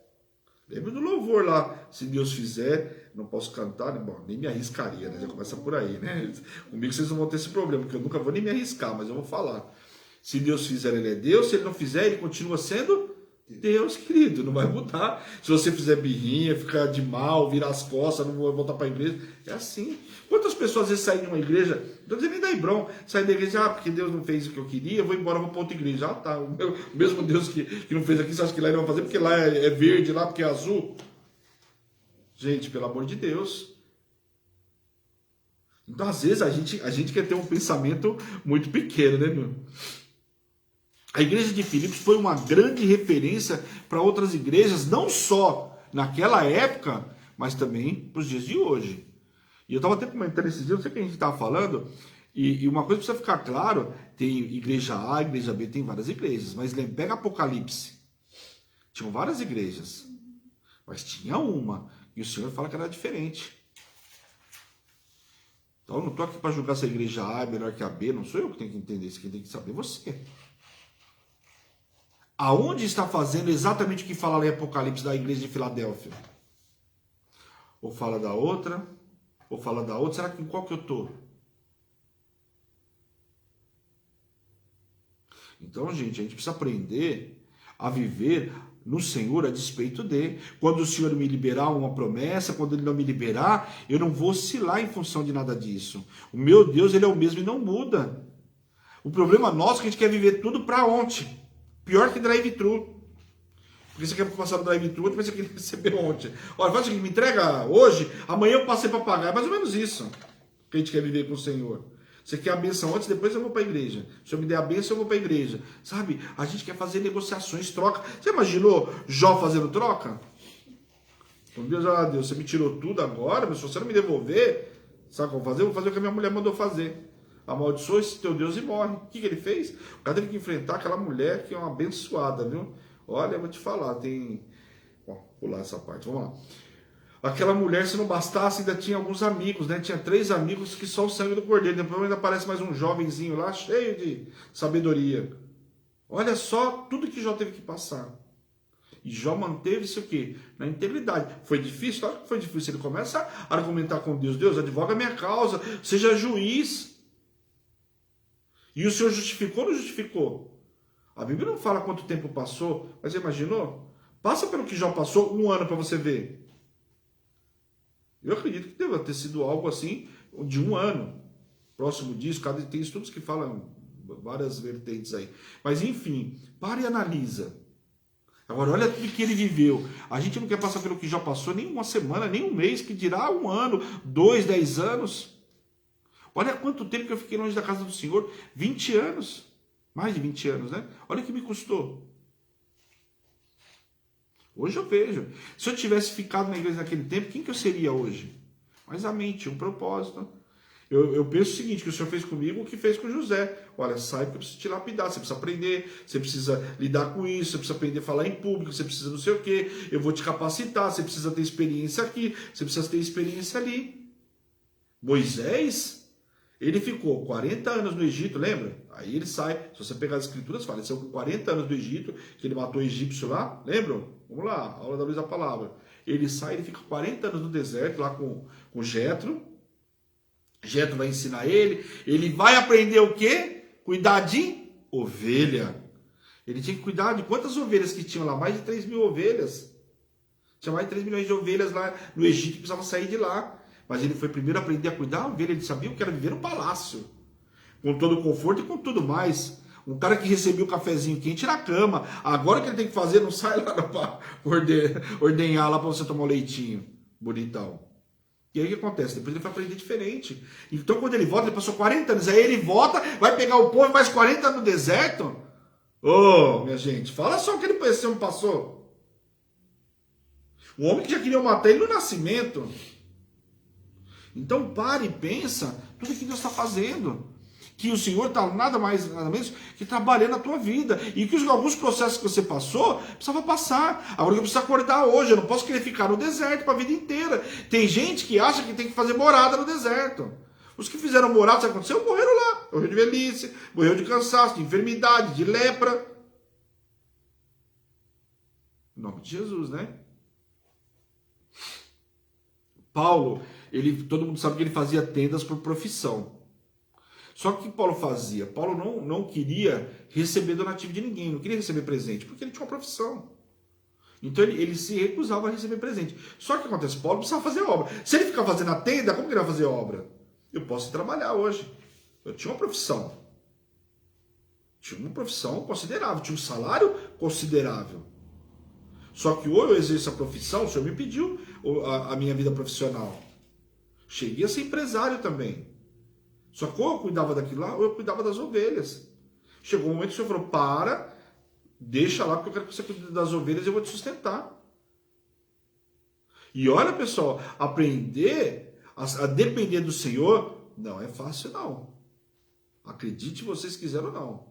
lembra do louvor lá. Se Deus fizer, não posso cantar. Bom, nem me arriscaria, né? Já começa por aí, né? Comigo vocês não vão ter esse problema, porque eu nunca vou nem me arriscar, mas eu vou falar. Se Deus fizer, ele é Deus. Se ele não fizer, ele continua sendo Deus, querido. Não vai mudar. Se você fizer birrinha, ficar de mal, virar as costas, não vou voltar para a igreja. É assim. Quantas pessoas às vezes saem de uma igreja, não estou dizendo nem da Hebron, saem da igreja, porque Deus não fez o que eu queria, eu vou embora, vou para outra igreja. Ah, tá. O mesmo Deus que não fez aqui, você acha que lá ele vai fazer porque lá é verde, lá porque é azul? Gente, pelo amor de Deus. Então, às vezes, a gente quer ter um pensamento muito pequeno, né, meu? A igreja de Filipos foi uma grande referência para outras igrejas, não só naquela época, mas também para os dias de hoje. E eu estava até comentando esses dias, não sei o que a gente estava falando, e uma coisa precisa ficar claro, tem igreja A, igreja B, tem várias igrejas, mas pega Apocalipse. Tinham várias igrejas, mas tinha uma, e o Senhor fala que era diferente. Então eu não estou aqui para julgar se a igreja A é melhor que a B, não sou eu que tenho que entender isso, quem tem que saber é você. Aonde está fazendo exatamente o que fala lá em Apocalipse da igreja de Filadélfia? Ou fala da outra, ou fala da outra, será que em qual que eu estou? Então, gente, a gente precisa aprender a viver no Senhor a despeito dele. Quando o Senhor me liberar uma promessa, quando ele não me liberar, eu não vou oscilar em função de nada disso. O meu Deus, ele é o mesmo e não muda. O problema nosso é que a gente quer viver tudo para ontem. Pior que drive-thru. Porque você quer passar no drive-thru, depois você quer receber ontem. Olha, faz o seguinte, me entrega hoje, amanhã eu passei para pagar. É mais ou menos isso que a gente quer viver com o Senhor. Você quer a bênção antes, depois eu vou para a igreja. Se eu me der a bênção, eu vou para a igreja. Sabe? A gente quer fazer negociações, troca. Você imaginou Jó fazendo troca? Então Deus, Deus, você me tirou tudo agora, mas se você não me devolver, sabe o que eu vou fazer? Eu vou fazer o que a minha mulher mandou fazer. Amaldiçoa esse teu Deus e morre. O que ele fez? O cara teve que enfrentar aquela mulher que é uma abençoada, viu? Olha, eu vou te falar, tem... Bom, vou pular essa parte, vamos lá. Aquela mulher, se não bastasse, ainda tinha alguns amigos, né? Tinha 3 amigos que só o sangue do cordeiro. Depois ainda aparece mais um jovenzinho lá, cheio de sabedoria. Olha só tudo que Jó teve que passar. E Jó manteve-se o quê? Na integridade. Foi difícil? Claro que foi difícil. Ele começa a argumentar com Deus. Deus, advoga a minha causa. Seja juiz. E o Senhor justificou ou não justificou? A Bíblia não fala quanto tempo passou, mas imaginou? Passa pelo que Jó passou 1 ano para você ver. Eu acredito que deva ter sido algo assim de 1 ano. Próximo disso, tem estudos que falam várias vertentes aí. Mas enfim, para e analisa. Agora olha tudo que ele viveu. A gente não quer passar pelo que Jó passou nem 1 semana, nem 1 mês, que dirá 1 ano, 2, 10 anos. Olha quanto tempo que eu fiquei longe da casa do Senhor. 20 anos. Mais de 20 anos, né? Olha o que me custou. Hoje eu vejo. Se eu tivesse ficado na igreja naquele tempo, quem que eu seria hoje? Mas a mente, um propósito. Eu penso o seguinte, que o Senhor fez comigo o que fez com José. Olha, sai porque eu preciso te lapidar, você precisa aprender, você precisa lidar com isso, você precisa aprender a falar em público, você precisa não sei o quê, eu vou te capacitar, você precisa ter experiência aqui, você precisa ter experiência ali. Moisés... Ele ficou 40 anos no Egito, lembra? Aí ele sai, se você pegar as escrituras, fala, ele saiu com 40 anos do Egito, que ele matou o egípcio lá, lembram? Vamos lá, aula da luz da palavra. Ele sai, ele fica 40 anos no deserto, lá com Jetro. Jetro vai ensinar ele vai aprender o quê? Cuidar de ovelha. Ele tinha que cuidar de quantas ovelhas que tinham lá? Mais de 3 mil ovelhas. Tinha mais de 3 milhões de ovelhas lá no Egito, que precisavam sair de lá. Mas ele foi primeiro aprender a cuidar da ovelha, ele sabia o que era viver no palácio, com todo o conforto e com tudo mais. Um cara que recebia o cafezinho quente na cama. Agora o que ele tem que fazer, não sai lá para ordenhar lá para você tomar um leitinho bonitão. E aí o que acontece? Depois ele vai aprender diferente. Então quando ele volta, ele passou 40 anos. Aí ele volta, vai pegar o povo mais 40 anos no deserto. Ô, minha gente, fala só o que ele passou. O homem que já queria matar ele no nascimento. Então pare e pensa tudo que Deus está fazendo. Que o Senhor está nada mais, nada menos que trabalhando na tua vida. E que alguns processos que você passou, precisava passar. Agora eu preciso acordar hoje. Eu não posso querer ficar no deserto para a vida inteira. Tem gente que acha que tem que fazer morada no deserto. Os que fizeram morada, sabe o que aconteceu? Morreram lá. Morreu de velhice, morreu de cansaço, de enfermidade, de lepra. Em nome de Jesus, né? Paulo, todo mundo sabe que ele fazia tendas por profissão. Só que o que Paulo fazia? Paulo não queria receber donativo de ninguém, não queria receber presente, porque ele tinha uma profissão. Então ele se recusava a receber presente. Só que o que acontece? Paulo precisava fazer obra. Se ele ficar fazendo a tenda, como que ele vai fazer obra? Eu posso trabalhar hoje. Eu tinha uma profissão. Tinha uma profissão considerável, tinha um salário considerável. Só que ou eu exerço a profissão, o Senhor me pediu a minha vida profissional. Cheguei a ser empresário também. Só que ou eu cuidava daquilo lá, ou eu cuidava das ovelhas. Chegou um momento que o Senhor falou, deixa lá, porque eu quero que você cuide das ovelhas e eu vou te sustentar. E olha, pessoal, aprender a depender do Senhor não é fácil, não. Acredite vocês quiseram ou não.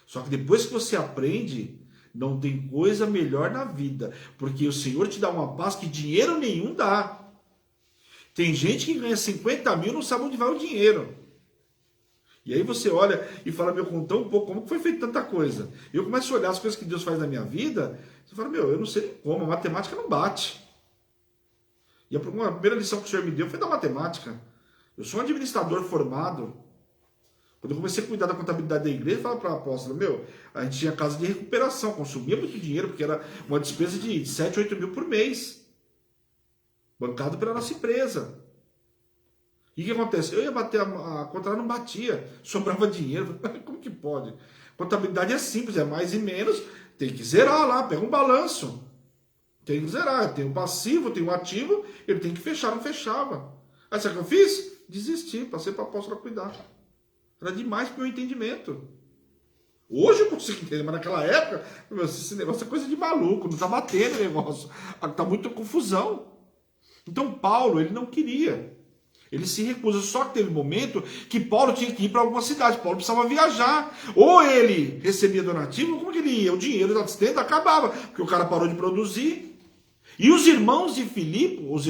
Só que depois que você aprende, não tem coisa melhor na vida. Porque o Senhor te dá uma paz que dinheiro nenhum dá. Tem gente que ganha 50 mil e não sabe onde vai o dinheiro. E aí você olha e fala, com tão pouco, como que foi feito tanta coisa? E eu começo a olhar as coisas que Deus faz na minha vida, você fala, eu não sei nem como, a matemática não bate. E a primeira lição que o Senhor me deu foi da matemática. Eu sou um administrador formado. Quando eu comecei a cuidar da contabilidade da igreja, eu falava para a apóstola, a gente tinha casa de recuperação, consumia muito dinheiro, porque era uma despesa de 7, 8 mil por mês. Bancado pela nossa empresa. E o que acontece? Eu ia bater a conta, ela não batia, sobrava dinheiro. Como que pode? Contabilidade é simples, é mais e menos, tem que zerar lá, pega um balanço. Tem que zerar, tem um passivo, tem um ativo, ele tem que fechar, não fechava. Aí sabe o que eu fiz? Desisti, passei para a apóstola cuidar. Era demais para o meu entendimento. Hoje eu consigo entender, mas naquela época, esse negócio é coisa de maluco, não está batendo o negócio, está muita confusão. Então Paulo, ele não queria. Ele se recusa, só que teve um momento que Paulo tinha que ir para alguma cidade, Paulo precisava viajar, ou ele recebia donativo, como que ele ia? O dinheiro da tenda acabava, porque o cara parou de produzir, e os irmãos de Filipos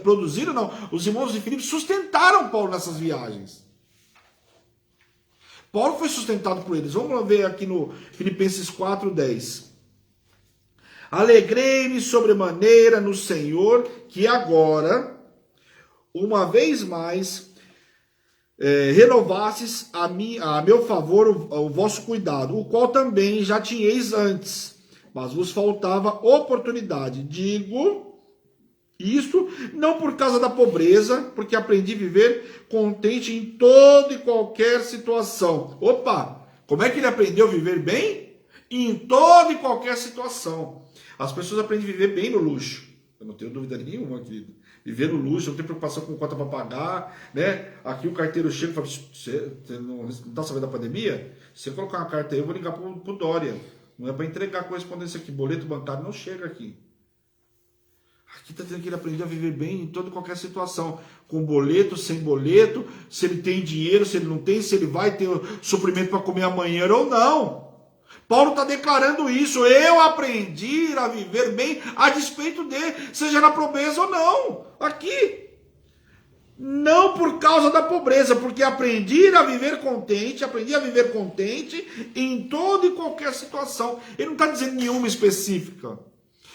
produziram, não, os irmãos de Filipos sustentaram Paulo nessas viagens. Paulo foi sustentado por eles, vamos ver aqui no Filipenses 4:10. Alegrei-me sobremaneira no Senhor, que agora, uma vez mais, renovastes a meu favor o vosso cuidado, o qual também já tinhais antes, mas vos faltava oportunidade. Digo isto não por causa da pobreza, porque aprendi a viver contente em toda e qualquer situação. Opa! Como é que ele aprendeu a viver bem? Em toda e qualquer situação. As pessoas aprendem a viver bem no luxo. Eu não tenho dúvida nenhuma, querido. Viver no luxo, não tem preocupação com conta para pagar, né? Aqui o carteiro chega e fala, você não está sabendo da pandemia? Se você colocar uma carta aí, eu vou ligar para o Dória. Não é para entregar correspondência aqui. Boleto bancário não chega aqui. Aqui está dizendo que ele aprendeu a viver bem em toda e qualquer situação. Com boleto, sem boleto, se ele tem dinheiro, se ele não tem, se ele vai ter suprimento para comer amanhã ou não. Paulo está declarando isso. Eu aprendi a viver bem a despeito dele, seja na pobreza ou não. Aqui. Não por causa da pobreza, porque aprendi a viver contente em toda e qualquer situação. Ele não está dizendo nenhuma específica.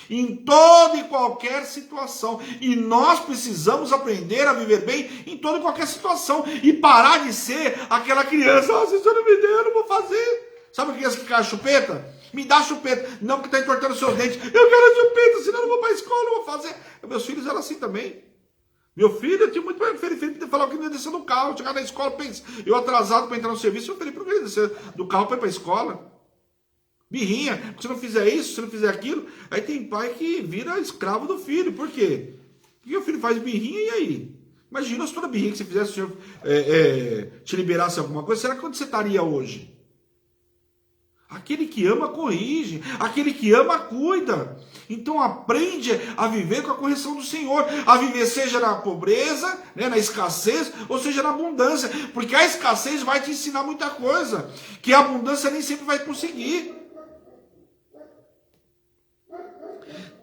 Em toda e qualquer situação. E nós precisamos aprender a viver bem em toda e qualquer situação. E parar de ser aquela criança. Se você não me der, eu não vou fazer. Sabe a criança que quer a chupeta? Me dá a chupeta. Não, porque está entortando os seus dentes. Eu quero a chupeta, senão eu não vou para a escola, não vou fazer. Meus filhos eram assim também. Meu filho, eu tinha muito preferido ter falado que não ia descer do carro, chegar na escola, pensa, eu atrasado para entrar no serviço, eu falei, por que eu ia descer do carro para ir para a escola? Birrinha, se não fizer isso, se não fizer aquilo, aí tem pai que vira escravo do filho, por quê? Porque o filho faz birrinha e aí? Imagina se toda birrinha que você fizesse, o senhor te liberasse alguma coisa, será que onde você estaria hoje? Aquele que ama corrige, aquele que ama cuida. Então aprende a viver com a correção do Senhor, a viver seja na pobreza, né, na escassez, ou seja na abundância, porque a escassez vai te ensinar muita coisa, que a abundância nem sempre vai conseguir.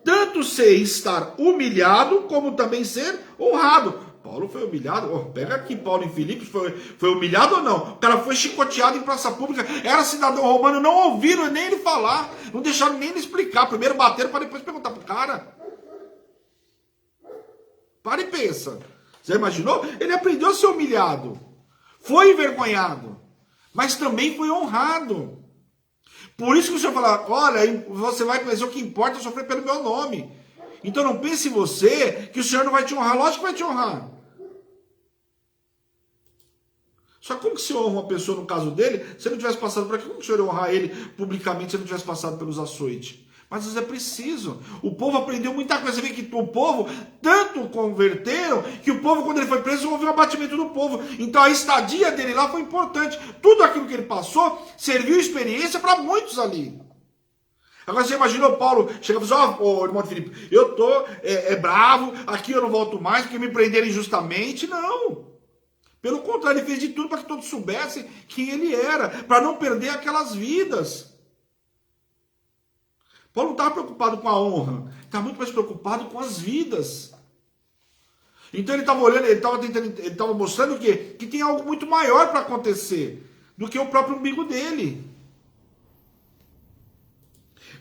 Tanto ser estar humilhado, como também ser honrado. Paulo foi humilhado. Pega aqui Paulo em Filipos, foi humilhado ou não? O cara foi chicoteado em praça pública, era cidadão romano, não ouviram nem ele falar, não deixaram nem ele explicar. Primeiro bateram para depois perguntar pro cara. Para e pensa. Você imaginou? Ele aprendeu a ser humilhado, foi envergonhado, mas também foi honrado. Por isso que o Senhor fala, olha, você vai conhecer o que importa é sofrer pelo meu nome. Então não pense em você que o Senhor não vai te honrar. Lógico que vai te honrar. Só como que se honra uma pessoa no caso dele, se ele não tivesse passado por aqui, como que o Senhor ia honrar ele publicamente se ele não tivesse passado pelos açoites? Mas às vezes é preciso. O povo aprendeu muita coisa. Você vê que o povo tanto converteram que o povo, quando ele foi preso, houve um abatimento do povo. Então a estadia dele lá foi importante. Tudo aquilo que ele passou serviu de experiência para muitos ali. Agora você imaginou Paulo chegando e falou, ó, irmão de Filipe, eu tô bravo, aqui eu não volto mais porque me prenderam injustamente. Não. Pelo contrário, ele fez de tudo para que todos soubessem quem ele era, para não perder aquelas vidas. Paulo não estava preocupado com a honra, estava muito mais preocupado com as vidas. Então ele estava olhando, ele estava mostrando que tem algo muito maior para acontecer do que o próprio umbigo dele.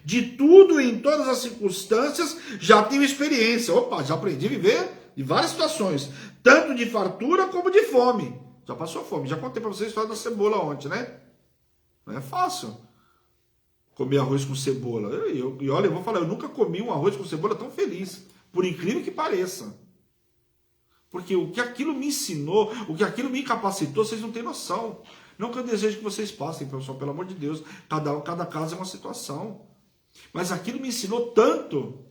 De tudo e em todas as circunstâncias já tenho experiência. Opa, já aprendi a viver em várias situações, tanto de fartura como de fome. Já passou fome, já contei para vocês a história da cebola ontem, né? Não é fácil comer arroz com cebola. E olha, eu vou falar, eu nunca comi um arroz com cebola tão feliz, por incrível que pareça. Porque o que aquilo me ensinou, o que aquilo me capacitou, vocês não têm noção. Não que eu desejo que vocês passem, pessoal, pelo amor de Deus, cada caso é uma situação. Mas aquilo me ensinou tanto.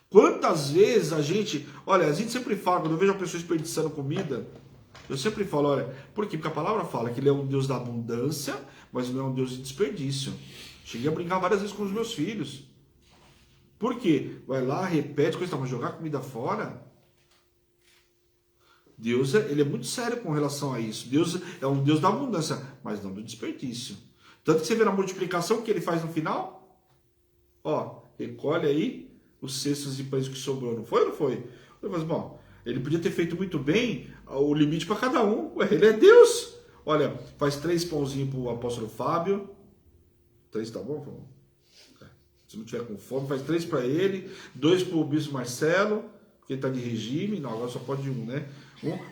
Quantas vezes a gente sempre fala, quando eu vejo uma pessoa desperdiçando comida, eu sempre falo, olha, por quê? Porque a palavra fala que ele é um Deus da abundância, mas não é um Deus de desperdício. Cheguei a brincar várias vezes com os meus filhos. Por quê? Vai lá, repete, vamos jogar comida fora. Deus ele é muito sério com relação a isso. Deus é um Deus da abundância, mas não do desperdício. Tanto que você vê na multiplicação, o que ele faz no final? Ó, recolhe aí os cestos de pães que sobrou. Não foi ou não foi? Mas, bom, ele podia ter feito muito bem o limite para cada um. Ué, ele é Deus. Olha, faz 3 pãozinhos para o apóstolo Fábio. 3 tá bom? Se não tiver com fome, faz 3 para ele. 2 para o bispo Marcelo, porque ele está de regime. Não, agora só pode 1, né?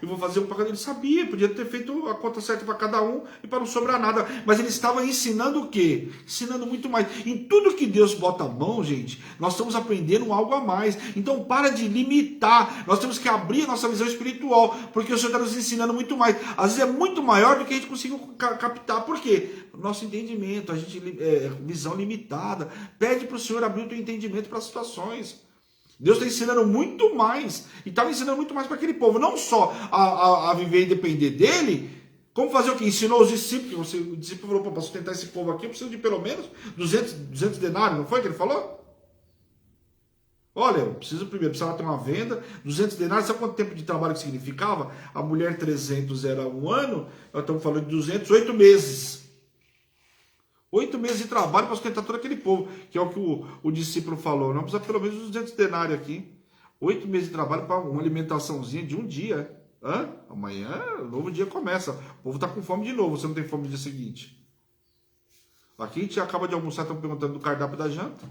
E vou fazer um para cada um. Ele sabia, podia ter feito a conta certa para cada um e para não sobrar nada. Mas ele estava ensinando o quê? Ensinando muito mais. Em tudo que Deus bota a mão, gente, nós estamos aprendendo algo a mais. Então para de limitar. Nós temos que abrir a nossa visão espiritual, porque o Senhor está nos ensinando muito mais. Às vezes é muito maior do que a gente conseguiu captar. Por quê? Nosso entendimento, a gente visão limitada. Pede para o Senhor abrir o teu entendimento para as situações. Deus está ensinando muito mais, e estava ensinando muito mais para aquele povo, não só a viver e depender dele, como fazer o que? Ensinou os discípulos, o discípulo falou, para sustentar esse povo aqui, eu preciso de pelo menos 200 denários, não foi que ele falou? Olha, eu precisava ter uma venda, 200 denários, sabe quanto tempo de trabalho que significava? A mulher 300 era 1 ano, nós estamos falando de 200, 8 meses. 8 meses de trabalho para sustentar todo aquele povo, que é o que o discípulo falou. Não precisa pelo menos 200 denários aqui. 8 meses de trabalho para uma alimentaçãozinha de um dia. Amanhã, o novo dia começa. O povo está com fome de novo, você não tem fome no dia seguinte. Aqui a gente acaba de almoçar, estão perguntando do cardápio da janta.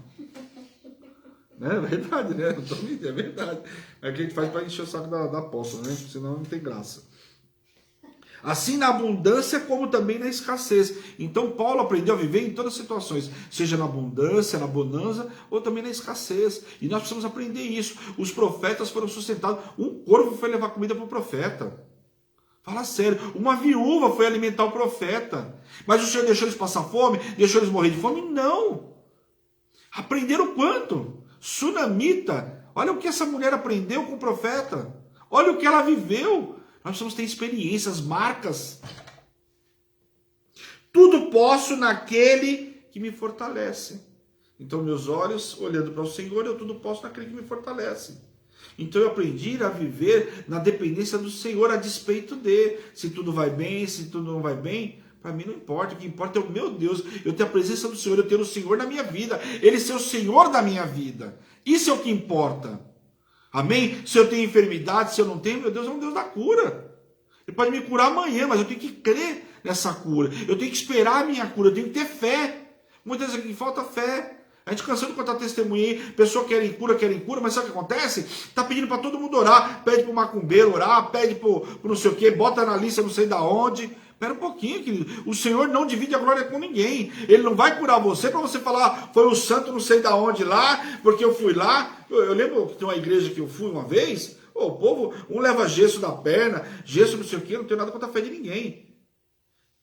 É verdade, né? Não tô mentindo, é verdade. É o que a gente faz para encher o saco da apóstola, né? Senão não tem graça. Assim na abundância como também na escassez. Então Paulo aprendeu a viver em todas as situações, seja na abundância, na bonança ou também na escassez. E nós precisamos aprender isso. Os profetas foram sustentados. Um corvo foi levar comida para o profeta. Fala sério. Uma viúva foi alimentar o profeta. Mas o Senhor deixou eles passar fome? Deixou eles morrer de fome? Não. Aprenderam quanto? Sunamita. Olha o que essa mulher aprendeu com o profeta. Olha o que ela viveu. Nós precisamos ter experiências, marcas. Tudo posso naquele que me fortalece. Então meus olhos, olhando para o Senhor, eu tudo posso naquele que me fortalece. Então eu aprendi a viver na dependência do Senhor, a despeito de se tudo vai bem, se tudo não vai bem. Para mim não importa, o que importa é o meu Deus. Eu ter a presença do Senhor, eu ter o Senhor na minha vida. Ele ser o Senhor da minha vida. Isso é o que importa. Amém? Se eu tenho enfermidade, se eu não tenho, meu Deus é um Deus da cura. Ele pode me curar amanhã, mas eu tenho que crer nessa cura. Eu tenho que esperar a minha cura, eu tenho que ter fé. Muitas vezes aqui falta fé. A gente cansou de contar testemunho aí, pessoa querem cura, mas sabe o que acontece? Está pedindo para todo mundo orar, pede para o macumbeiro orar, pede para não sei o quê, bota na lista não sei da onde. Espera um pouquinho, querido. O Senhor não divide a glória com ninguém. Ele não vai curar você para você falar, foi o santo não sei da onde lá, porque eu fui lá. Eu lembro que tem uma igreja que eu fui uma vez, o povo, um leva gesso da perna, gesso não sei o quê, não tenho nada contra a fé de ninguém.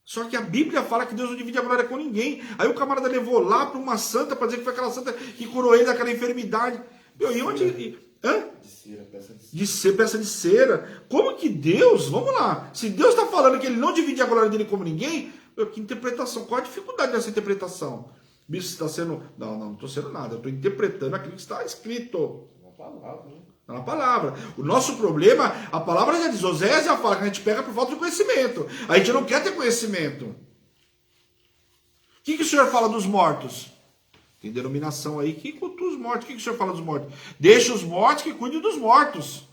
Só que a Bíblia fala que Deus não divide a glória com ninguém. Aí o camarada levou lá para uma santa para dizer que foi aquela santa que curou ele daquela enfermidade. Meu, e onde... Hã? De cera, peça de cera. De cera, peça de cera. Como que Deus, vamos lá, se Deus está falando que ele não divide a glória dele como ninguém, meu, que interpretação, qual a dificuldade dessa interpretação? Bicho, você está sendo... Não estou sendo nada, eu estou interpretando aquilo que está escrito. Uma palavra, né? Na palavra. O nosso problema, a palavra já diz, Oséias já fala que a gente pega por falta de conhecimento. A gente não quer ter conhecimento. O que o Senhor fala dos mortos? Tem denominação aí que cultua os mortos. O que o Senhor fala dos mortos? Deixa os mortos que cuidem dos mortos.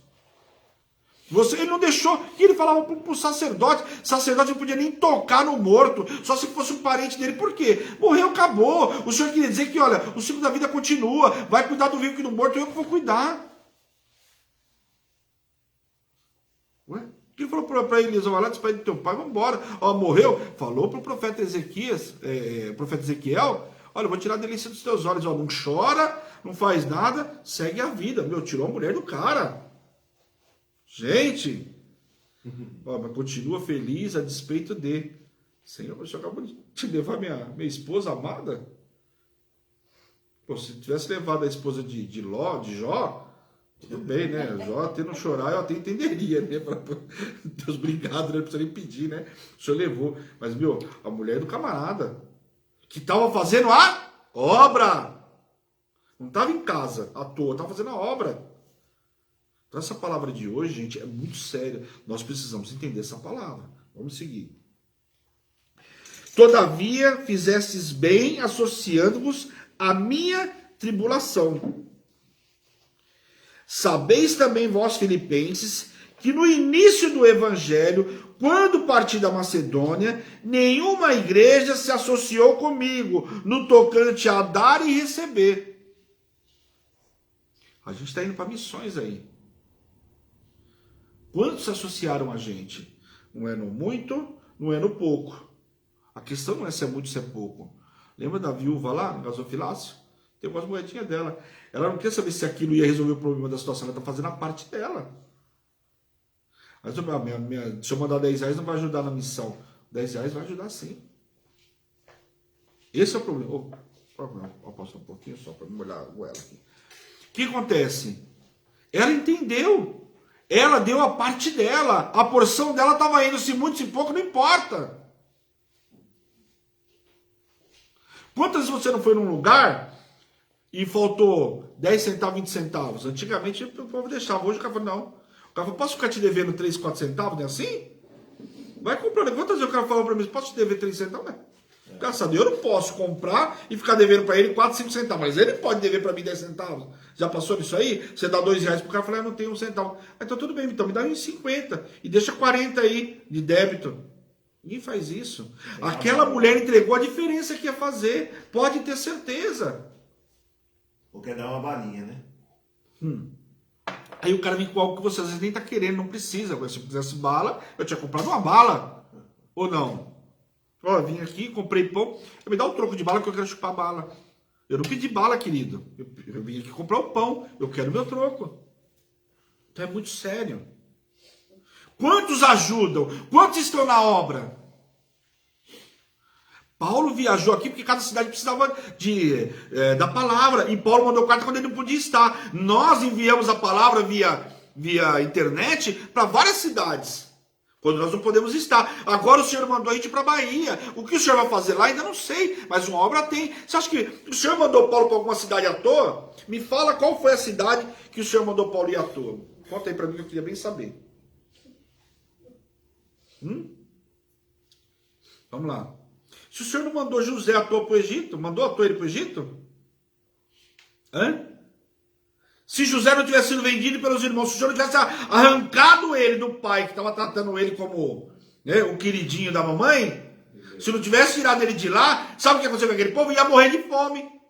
Ele não deixou, que ele falava para o sacerdote. O sacerdote não podia nem tocar no morto, só se fosse um parente dele. Por quê? Morreu, acabou. O Senhor queria dizer que, olha, o ciclo da vida continua. Vai cuidar do vivo e do morto, eu que vou cuidar. Ué? Ele falou para Elias, vai lá, despede do teu pai, vamos embora. Ó, morreu? Falou para o profeta Ezequiel, olha, eu vou tirar a delícia dos teus olhos. Ó, não chora, não faz nada, segue a vida. Meu, tirou a mulher do cara. Gente, ó, mas continua feliz a despeito de... Senhor, mas o Senhor acabou de te levar minha esposa amada? Pô, se tivesse levado a esposa de Jó, tudo bem, né? Jó até não chorar, eu até entenderia, né? Deus, obrigado, né? Não precisa nem pedir, né? O Senhor levou. Mas, meu, a mulher do camarada, que estava fazendo a obra. Não estava em casa à toa, estava fazendo a obra. Então essa palavra de hoje, gente, é muito séria. Nós precisamos entender essa palavra. Vamos seguir. Todavia, fizestes bem associando-vos à minha tribulação. Sabeis também vós, filipenses, que no início do evangelho, quando parti da Macedônia, nenhuma igreja se associou comigo no tocante a dar e receber. A gente está indo para missões aí. Quantos se associaram a gente? Não é no muito, não é no pouco. A questão não é se é muito, se é pouco. Lembra da viúva lá, no gasofilácio? Tem umas moedinhas dela. Ela não quer saber se aquilo ia resolver o problema da situação. Ela está fazendo a parte dela. Mas se eu mandar 10 reais, não vai ajudar na missão. 10 reais vai ajudar sim. Esse é o problema. Vou passar um pouquinho só para me molhar a goela aqui. O que acontece? Ela entendeu. Ela deu a parte dela. A porção dela estava indo. Se muito, se pouco, não importa. Quantas vezes você não foi num lugar e faltou 10 centavos, 20 centavos? Antigamente o povo deixava. Hoje o cara falou, não. O cara falou, posso ficar te devendo 3, 4 centavos? Não é assim? Vai comprando. Quantas vezes o cara falou para mim, posso te dever 3 centavos? Graças a Deus, eu não posso comprar e ficar devendo para ele 4, 5 centavos. Mas ele pode dever para mim 10 centavos. Já passou nisso aí? Você dá 2 reais pro cara e fala, eu não tenho 1 centavo. Então tudo bem, então me dá 1,50 e deixa 40 aí de débito. Ninguém faz isso. Aquela mulher entregou a diferença que ia fazer. Pode ter certeza. Ou quer dar uma balinha, né? Aí o cara vem com algo que você às vezes nem tá querendo, não precisa. Agora, se eu quisesse bala, eu tinha comprado uma bala. Ou não? Ó, eu vim aqui, comprei pão, me dá um troco de bala que eu quero chupar bala. Eu não pedi bala, querido. Eu vim aqui comprar o pão, eu quero meu troco. Então é muito sério. Quantos ajudam? Quantos estão na obra? Paulo viajou aqui porque cada cidade precisava da palavra. E Paulo mandou carta quando ele não podia estar. Nós enviamos a palavra via internet para várias cidades. Quando nós não podemos estar. Agora o Senhor mandou a gente para a Bahia. O que o Senhor vai fazer lá ainda não sei. Mas uma obra tem. Você acha que o Senhor mandou Paulo para alguma cidade à toa? Me fala qual foi a cidade que o Senhor mandou Paulo ir à toa. Conta aí para mim que eu queria bem saber. Vamos lá. Se o Senhor não mandou José à toa para o Egito, mandou à toa ele para o Egito? Se José não tivesse sido vendido pelos irmãos, se o Senhor não tivesse arrancado ele do pai, que estava tratando ele como o queridinho da mamãe, se não tivesse tirado ele de lá, sabe o que aconteceu com aquele povo? Ia morrer de fome.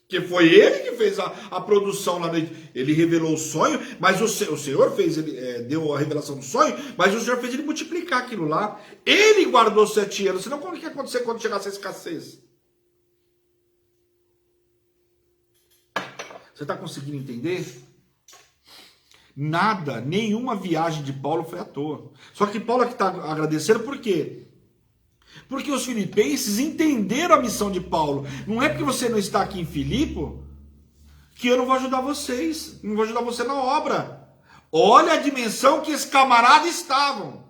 Que foi ele que fez a produção lá dentro. Ele revelou o sonho, mas o Senhor fez, ele deu a revelação do sonho, mas o Senhor fez ele multiplicar aquilo lá. Ele guardou 7 anos, senão como que ia acontecer quando chegasse a escassez? Você está conseguindo entender? Nada, nenhuma viagem de Paulo foi à toa. Só que Paulo aqui está agradecendo por quê? Porque os filipenses entenderam a missão de Paulo. Não é porque você não está aqui em Filipe que eu não vou ajudar vocês. Não vou ajudar você na obra. Olha a dimensão que esse camarada estavam.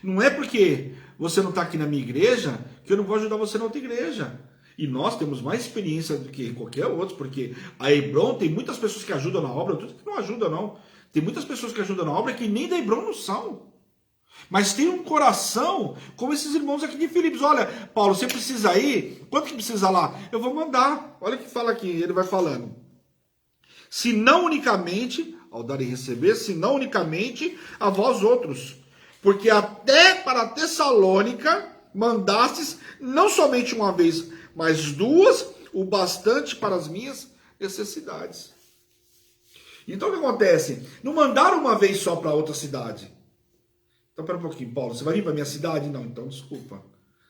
Não é porque você não está aqui na minha igreja que eu não vou ajudar você na outra igreja. E nós temos mais experiência do que qualquer outro, porque a Hebron tem muitas pessoas que ajudam na obra, tudo que não ajuda não. Tem muitas pessoas que ajudam na obra que nem da Hebron não são. Mas tem um coração como esses irmãos aqui de Filipos. Olha, Paulo, você precisa ir? Quanto que precisa lá? Eu vou mandar. Olha o que fala aqui, ele vai falando. Se não unicamente, ao dar e receber, se não unicamente a vós outros. Porque até para Tessalônica mandastes não somente uma vez, mas 2, o bastante para as minhas necessidades. Então o que acontece? Não mandaram uma vez só para outra cidade. Então, pera um pouquinho, Paulo, você vai vir para minha cidade? Não, então desculpa.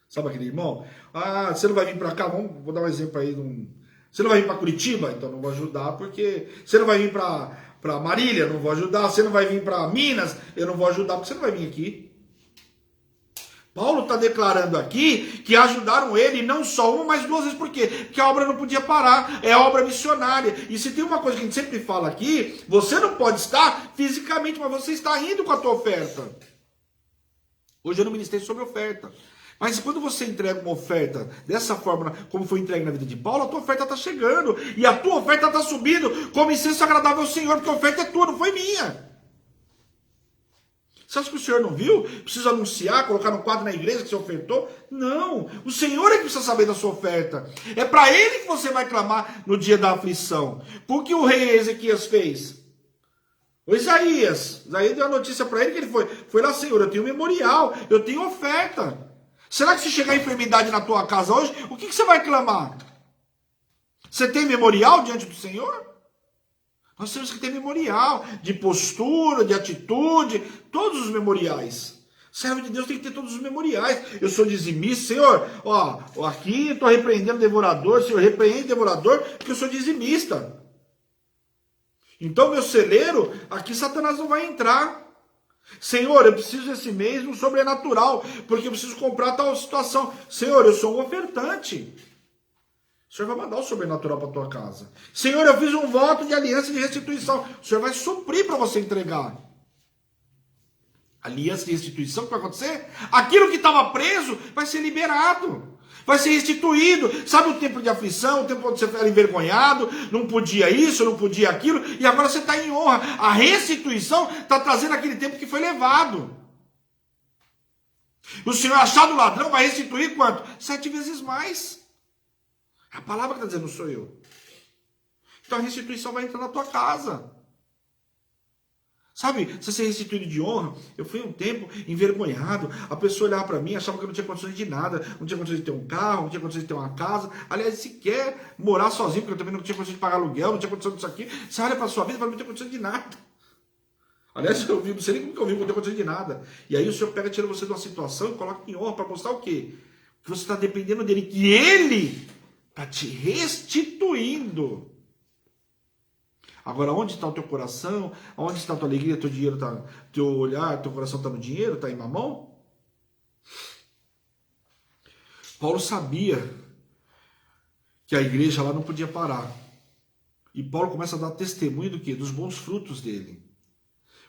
Sabe aquele irmão? Ah, você não vai vir para cá? Vou dar um exemplo aí. Você não vai vir para Curitiba? Então não vou ajudar, porque... Você não vai vir para Marília? Não vou ajudar. Você não vai vir para Minas? Eu não vou ajudar, porque você não vai vir aqui. Paulo está declarando aqui que ajudaram ele não só uma, mas 2 vezes. Por quê? Porque a obra não podia parar. É a obra missionária. E se tem uma coisa que a gente sempre fala aqui, você não pode estar fisicamente, mas você está indo com a tua oferta. Hoje eu não ministrei sobre oferta. Mas quando você entrega uma oferta dessa forma, como foi entregue na vida de Paulo, a tua oferta está chegando. E a tua oferta está subindo como incenso agradável ao Senhor, porque a oferta é tua, não foi minha. Você acha que o Senhor não viu? Precisa anunciar, colocar no quadro na igreja que você ofertou? Não. O Senhor é que precisa saber da sua oferta. É para Ele que você vai clamar no dia da aflição. Por que o rei Ezequias fez? O Isaías deu a notícia para ele que ele foi lá, Senhor, eu tenho memorial, eu tenho oferta. Será que se chegar a enfermidade na tua casa hoje, o que você vai clamar? Você tem memorial diante do Senhor? Nós temos que ter memorial de postura, de atitude, todos os memoriais. Servo de Deus tem que ter todos os memoriais. Eu sou dizimista, Senhor, aqui estou repreendendo o devorador, Senhor, repreende o devorador, porque eu sou dizimista. Então, meu celeiro, aqui Satanás não vai entrar. Senhor, eu preciso esse mês de um sobrenatural, porque eu preciso comprar tal situação. Senhor, eu sou um ofertante. O Senhor vai mandar o sobrenatural para a tua casa. Senhor, eu fiz um voto de aliança de restituição. O Senhor vai suprir para você entregar. Aliança de restituição, o que vai acontecer? Aquilo que estava preso vai ser liberado. Vai ser restituído. Sabe o tempo de aflição, o tempo onde você era envergonhado, não podia isso, não podia aquilo, e agora você está em honra. A restituição está trazendo aquele tempo que foi levado. O Senhor, achado ladrão, vai restituir quanto? 7 vezes mais. A palavra que está dizendo, não sou eu. Então a restituição vai entrar na tua casa. Sabe, você ser restituído de honra. Eu fui um tempo envergonhado. A pessoa olhava para mim, achava que eu não tinha condições de nada. Não tinha condições de ter um carro, não tinha condições de ter uma casa. Aliás, sequer morar sozinho, porque eu também não tinha condições de pagar aluguel, não tinha condições disso aqui. Você olha para a sua vida e fala, não tinha condições de nada. Aliás, eu vi, não sei nem como que eu vi, não deu conta de nada. E aí o Senhor pega, tira você de uma situação e coloca em honra para mostrar o quê? Que você está dependendo dele, que ele está te restituindo. Agora, onde está o teu coração? Onde está a tua alegria? Teu dinheiro está, teu olhar, teu coração está no dinheiro, está em mamão? Paulo sabia que a igreja lá não podia parar. E Paulo começa a dar testemunho do quê? Dos bons frutos dele.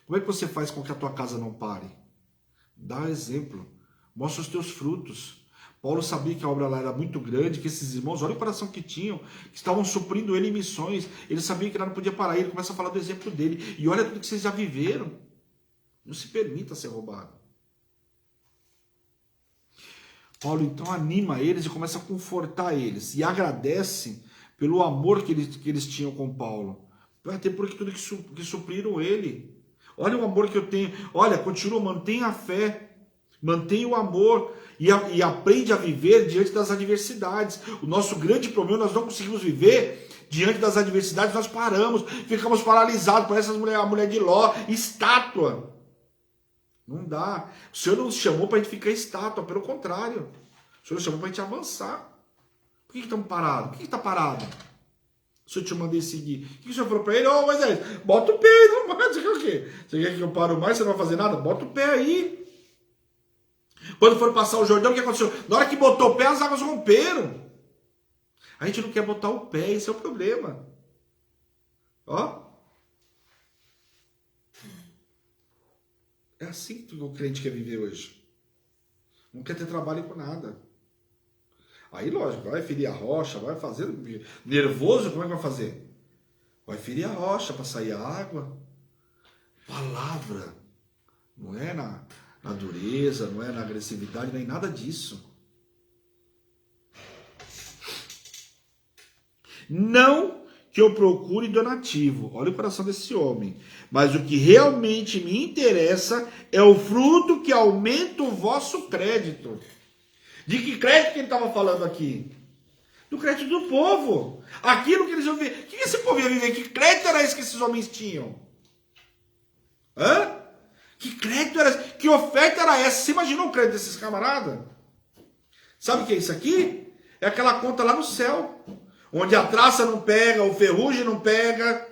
Como é que você faz com que a tua casa não pare? Dá exemplo. Mostra os teus frutos. Paulo sabia que a obra lá era muito grande, que esses irmãos, olha o coração que tinham, que estavam suprindo ele em missões. Ele sabia que lá não podia parar. Ele começa a falar do exemplo dele. E olha tudo que vocês já viveram. Não se permita ser roubado. Paulo então anima eles e começa a confortar eles. E agradece pelo amor que eles tinham com Paulo. Até porque tudo que supriram ele. Olha o amor que eu tenho. Olha, continua, mantenha a fé. Mantenha o amor. E aprende a viver diante das adversidades. O nosso grande problema, nós não conseguimos viver diante das adversidades. Nós paramos, ficamos paralisados. Parece a mulher de Ló, estátua. Não dá. O Senhor não nos chamou para a gente ficar estátua, pelo contrário. O Senhor nos chamou para a gente avançar. Por que estamos parados? Por que está parado? O Senhor te mandei seguir. O que o Senhor falou para ele? Ô, Moisés, bota o pé aí, não mais. Você quer o quê? Você quer que eu paro mais? Você não vai fazer nada? Bota o pé aí. Quando for passar o Jordão, o que aconteceu? Na hora que botou o pé, as águas romperam. A gente não quer botar o pé, esse é o problema. Ó. É assim que o crente quer viver hoje. Não quer ter trabalho com nada. Aí, lógico, vai ferir a rocha, vai fazer. Nervoso, como é que vai fazer? Vai ferir a rocha para sair a água. Palavra. Não é na dureza, não é na agressividade, nem nada disso. Não que eu procure donativo. Olha o coração desse homem. Mas o que realmente me interessa é o fruto que aumenta o vosso crédito. De que crédito que ele estava falando aqui? Do crédito do povo. Aquilo que eles iam viver. O que esse povo ia viver? Que crédito era esse que esses homens tinham? Hã? Que crédito era esse? Que oferta era essa? Você imaginou o crédito desses camaradas? Sabe o que é isso aqui? É aquela conta lá no céu. Onde a traça não pega, o ferrugem não pega.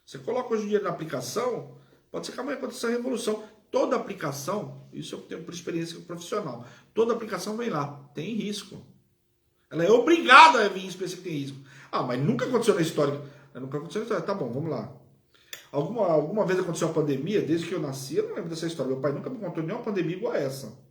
Você coloca o dinheiro na aplicação, pode ser que amanhã aconteça a revolução. Toda aplicação, isso eu tenho por experiência profissional, toda aplicação vem lá, tem risco. Ela é obrigada a vir em específico que tem risco. Ah, mas nunca aconteceu na história. Nunca aconteceu na história. Tá bom, vamos lá. Alguma vez aconteceu uma pandemia, desde que eu nasci, eu não lembro dessa história. Meu pai nunca me contou nenhuma pandemia igual a essa.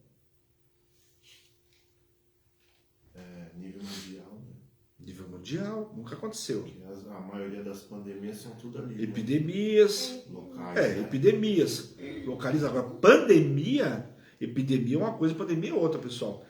Nível mundial, né? Nível mundial, nunca aconteceu. A maioria das pandemias são tudo ali. Epidemias. Né? Locais. Né? Epidemias. Localiza agora. Pandemia. Epidemia é uma coisa, pandemia é outra, pessoal.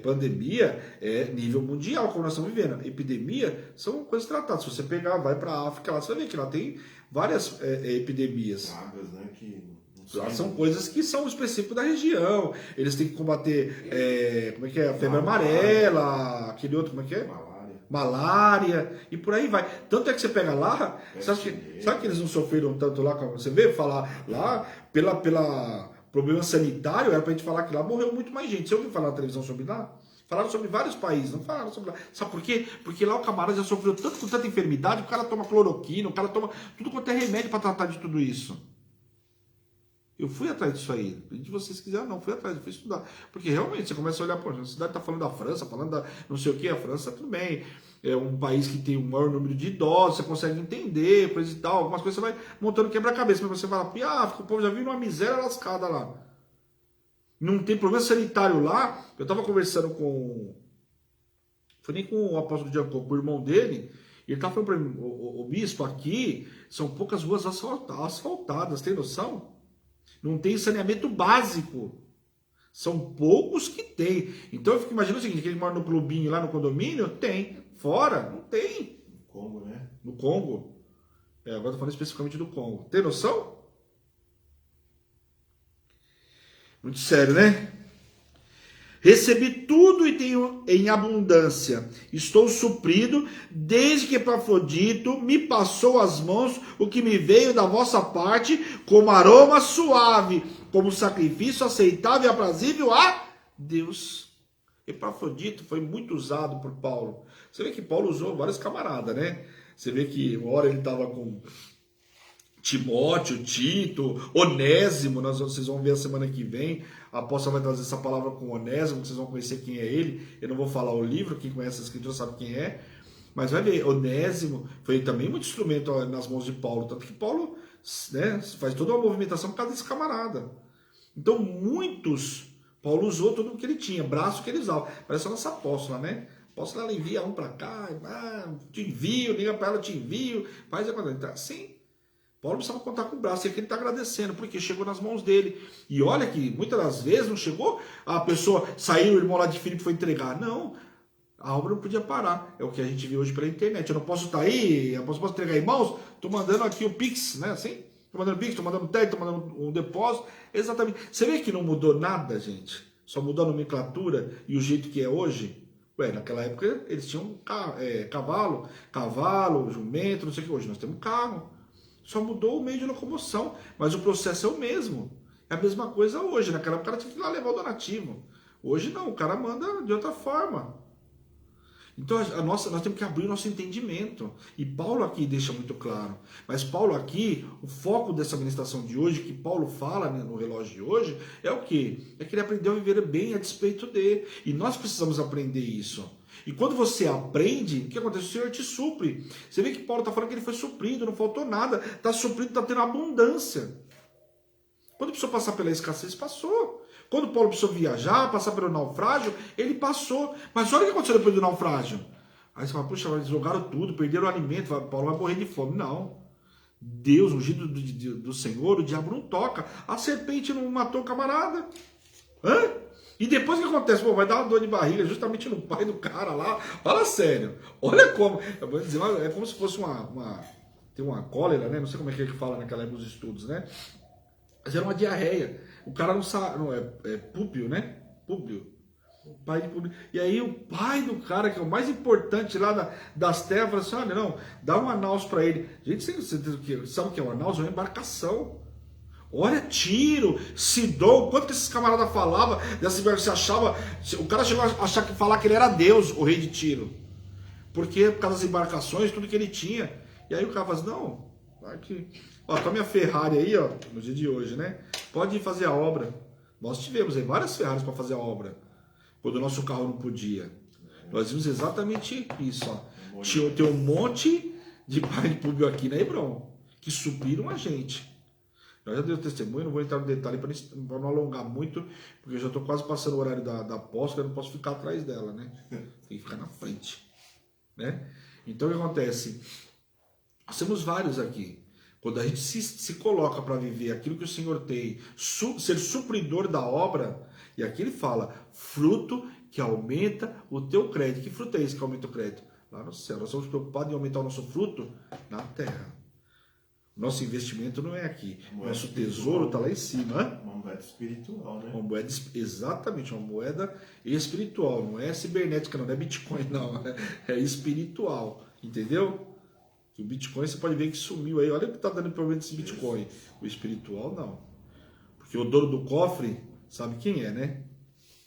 Pandemia é nível mundial, como nós estamos vivendo. Epidemia são coisas tratadas. Se você pegar, vai para a África, lá você vai ver que lá tem várias epidemias. Pragas, né? Que lá são coisas que são específicas da região. Eles têm que combater, como é que é? A febre amarela, aquele outro, como é que é? Malária, e por aí vai. Tanto é que você pega lá, sabe que eles não sofreram tanto lá, como você vê, falar lá, pela problema sanitário, era pra gente falar que lá morreu muito mais gente. Você ouviu falar na televisão sobre lá? Falaram sobre vários países, não falaram sobre lá. Sabe por quê? Porque lá o camarada já sofreu tanto com tanta enfermidade, o cara toma cloroquina, o cara toma tudo quanto é remédio para tratar de tudo isso. Eu fui atrás disso aí. Se vocês quiserem, não, fui atrás, eu fui estudar. Porque realmente você começa a olhar, pô, a cidade está falando da França, falando da não sei o que, a França, tudo bem. É um país que tem o maior número de idosos, você consegue entender, coisa e tal. Algumas coisas você vai montando quebra-cabeça, mas você fala, o povo já vive numa miséria lascada lá. Não tem problema sanitário lá. Eu estava conversando foi nem com o apóstolo Giacomo, com o irmão dele, e ele estava falando para mim, o bispo, aqui são poucas ruas asfaltadas, tem noção? Não tem saneamento básico. São poucos que tem. Então eu fico imaginando o seguinte, que ele mora no clubinho lá no condomínio, tem. Fora, não tem. No Congo, né? No Congo. Agora estou falando especificamente do Congo. Tem noção? Muito sério, né? Recebi tudo e tenho em abundância. Estou suprido, desde que Epafrodito me passou às mãos o que me veio da vossa parte, como aroma suave, como sacrifício aceitável e aprazível a Deus. Epafrodito foi muito usado por Paulo. Você vê que Paulo usou vários camaradas, né? Você vê que uma hora ele estava com Timóteo, Tito, Onésimo, vocês vão ver a semana que vem, a apóstola vai trazer essa palavra com Onésimo, vocês vão conhecer quem é ele, eu não vou falar o livro, quem conhece a escritura sabe quem é, mas vai ver, Onésimo foi também muito instrumento nas mãos de Paulo, tanto que Paulo, né, faz toda uma movimentação por causa desse camarada. Então muitos, Paulo usou tudo o que ele tinha, braço que ele usava, parece a nossa apóstola, né? A apóstola, ela envia um para cá, te envio, liga para ela, te envio, faz a coisa, então assim, Paulo precisava contar com o braço, e aqui ele está agradecendo, porque chegou nas mãos dele. E olha que muitas das vezes não chegou, a pessoa saiu, o irmão lá de Filipe foi entregar. Não, a obra não podia parar. É o que a gente vê hoje pela internet. Eu não posso estar aí, eu posso entregar em mãos, estou mandando aqui o Pix, né? Assim? Estou mandando Pix, estou mandando TED, estou mandando um depósito. Exatamente. Você vê que não mudou nada, gente? Só mudou a nomenclatura e o jeito que é hoje? Ué, naquela época eles tinham cavalo, jumento, não sei o que. Hoje nós temos carro. Só mudou o meio de locomoção, mas o processo é o mesmo. É a mesma coisa hoje. Naquela época o cara tinha que ir lá levar o donativo. Hoje não, o cara manda de outra forma. Então nós temos que abrir o nosso entendimento. E Paulo aqui deixa muito claro. Mas Paulo aqui, o foco dessa ministração de hoje, que Paulo fala no relógio de hoje, é o quê? É que ele aprendeu a viver bem a despeito dele. E nós precisamos aprender isso. E quando você aprende, o que acontece? O Senhor te supre. Você vê que Paulo está falando que ele foi suprido, não faltou nada. Está suprido, está tendo abundância. Quando precisou passar pela escassez, passou. Quando Paulo precisou viajar, passar pelo naufrágio, ele passou. Mas olha o que aconteceu depois do naufrágio. Aí você fala, puxa, eles jogaram tudo, perderam o alimento, Paulo vai morrer de fome. Não. Deus, ungido do Senhor, o diabo não toca. A serpente não matou o camarada. Hã? E depois o que acontece? Pô, vai dar uma dor de barriga justamente no pai do cara lá. Fala sério. Olha como. Eu vou dizer, é como se fosse tem uma cólera, né? Não sei como é que fala naquela época dos estudos, né? Mas era uma diarreia. O cara não sabe. Não, é Públio, né? Públio. Pai de Públio. E aí o pai do cara, que é o mais importante lá das terras, fala assim: olha, não, dá um anaus para ele. Gente, sabe o que é um anaus? É uma embarcação. Olha, Tiro, Sidom, quanto que esses camaradas falavam dessa embarcação, você achava, o cara chegou a falar que ele era Deus, o rei de Tiro, porque por causa das embarcações, tudo que ele tinha. E aí o cara fala assim, não, aqui, ó, tá minha Ferrari aí, ó, no dia de hoje, né? Pode ir fazer a obra. Nós tivemos aí várias Ferraris para fazer a obra, quando o nosso carro não podia. Nós vimos exatamente isso, ó. Tem um monte de pai de Públio aqui na Hebron, que supriram a gente. Eu já dei o testemunho, não vou entrar no detalhe para não alongar muito, porque eu já estou quase passando o horário da apóstola, eu não posso ficar atrás dela, né? Tem que ficar na frente, né? Então o que acontece? Nós temos vários aqui. Quando a gente se coloca para viver aquilo que o Senhor tem, ser supridor da obra, e aqui ele fala, fruto que aumenta o teu crédito. Que fruto é esse que aumenta o crédito? Lá no céu. Nós somos preocupados em aumentar o nosso fruto na terra. Nosso investimento não é aqui. Nosso tesouro está lá em cima. Uma moeda espiritual, né? Uma moeda, exatamente, uma moeda espiritual. Não é cibernética, não é Bitcoin, não. É espiritual. Entendeu? O Bitcoin você pode ver que sumiu aí. Olha o que está dando problema desse Bitcoin. O espiritual, não. Porque o dono do cofre sabe quem é, né?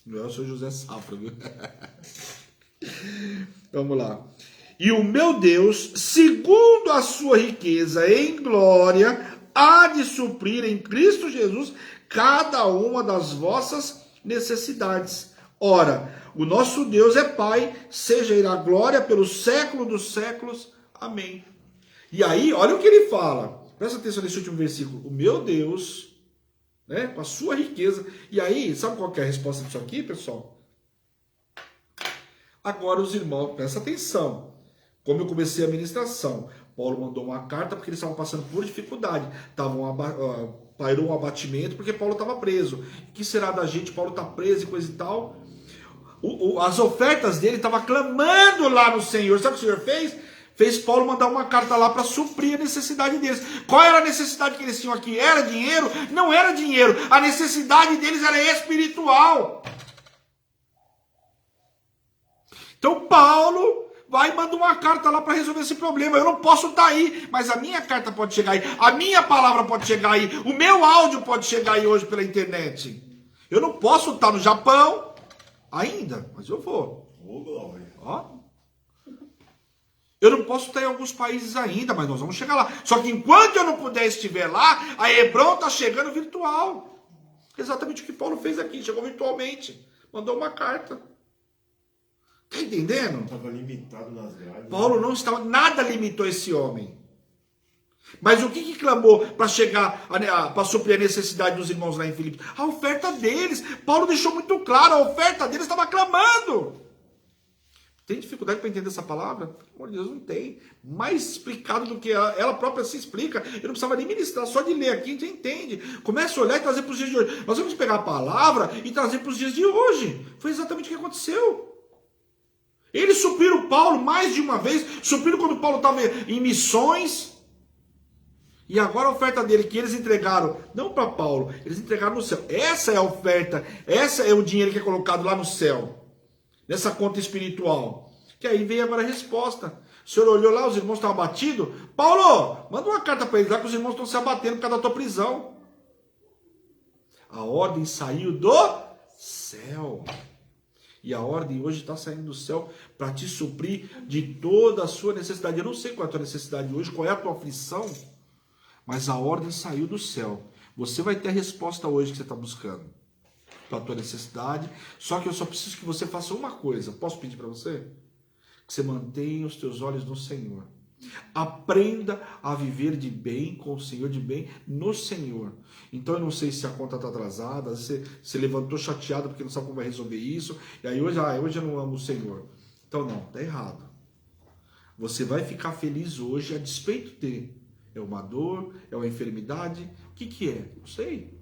Não é o seu José Safra, viu? Vamos lá. E o meu Deus, segundo a sua riqueza em glória, há de suprir em Cristo Jesus cada uma das vossas necessidades. Ora, o nosso Deus é Pai, seja ele a glória pelos séculos dos séculos. Amém. E aí, olha o que ele fala. Presta atenção nesse último versículo. O meu Deus, né, com a sua riqueza. E aí, sabe qual que é a resposta disso aqui, pessoal? Agora os irmãos, presta atenção. Como eu comecei a ministração, Paulo mandou uma carta porque eles estavam passando por dificuldade. Pairou um abatimento porque Paulo estava preso. O que será da gente? Paulo está preso e coisa e tal. As ofertas dele estavam clamando lá no Senhor. Sabe o que o Senhor fez? Fez Paulo mandar uma carta lá para suprir a necessidade deles. Qual era a necessidade que eles tinham aqui? Era dinheiro? Não era dinheiro. A necessidade deles era espiritual. Então Paulo vai e manda uma carta lá para resolver esse problema. Eu não posso estar aí, mas a minha carta pode chegar aí, a minha palavra pode chegar aí, o meu áudio pode chegar aí hoje pela internet. Eu não posso estar no Japão ainda, mas eu vou. Ô, glória. Ó. Eu não posso estar em alguns países ainda, mas nós vamos chegar lá. Só que enquanto eu não puder estiver lá, a Hebron está chegando virtual. Exatamente o que Paulo fez aqui, chegou virtualmente. Mandou uma carta. Está entendendo? Estava limitado nas grades. Paulo não estava, nada limitou esse homem. Mas o que clamou para chegar, para suprir a necessidade dos irmãos lá em Filipos? A oferta deles. Paulo deixou muito claro, a oferta deles estava clamando. Tem dificuldade para entender essa palavra? Pelo amor de Deus, não tem. Mais explicado do que ela própria se explica. Eu não precisava nem ministrar, só de ler aqui a gente entende. Começa a olhar e trazer para os dias de hoje. Nós vamos pegar a palavra e trazer para os dias de hoje. Foi exatamente o que aconteceu. Eles supriram Paulo mais de uma vez, supriram quando Paulo estava em missões. E agora a oferta dele que eles entregaram, não para Paulo, eles entregaram no céu. Essa é a oferta, essa é o dinheiro que é colocado lá no céu. Nessa conta espiritual. Que aí vem agora a resposta. O senhor olhou lá, os irmãos estavam abatidos. Paulo, manda uma carta para eles lá que os irmãos estão se abatendo por causa da tua prisão. A ordem saiu do céu. E a ordem hoje está saindo do céu para te suprir de toda a sua necessidade. Eu não sei qual é a tua necessidade hoje, qual é a tua aflição, mas a ordem saiu do céu. Você vai ter a resposta hoje que você está buscando. Para a tua necessidade, só que eu só preciso que você faça uma coisa. Posso pedir para você? Que você mantenha os teus olhos no Senhor. Aprenda a viver de bem com o Senhor, de bem no Senhor. Então eu não sei se a conta está atrasada, você levantou chateado porque não sabe como vai resolver isso, e aí hoje eu não amo o Senhor. Então não, está errado. Você vai ficar feliz hoje a despeito de. É uma dor, é uma enfermidade, o que é? Não sei.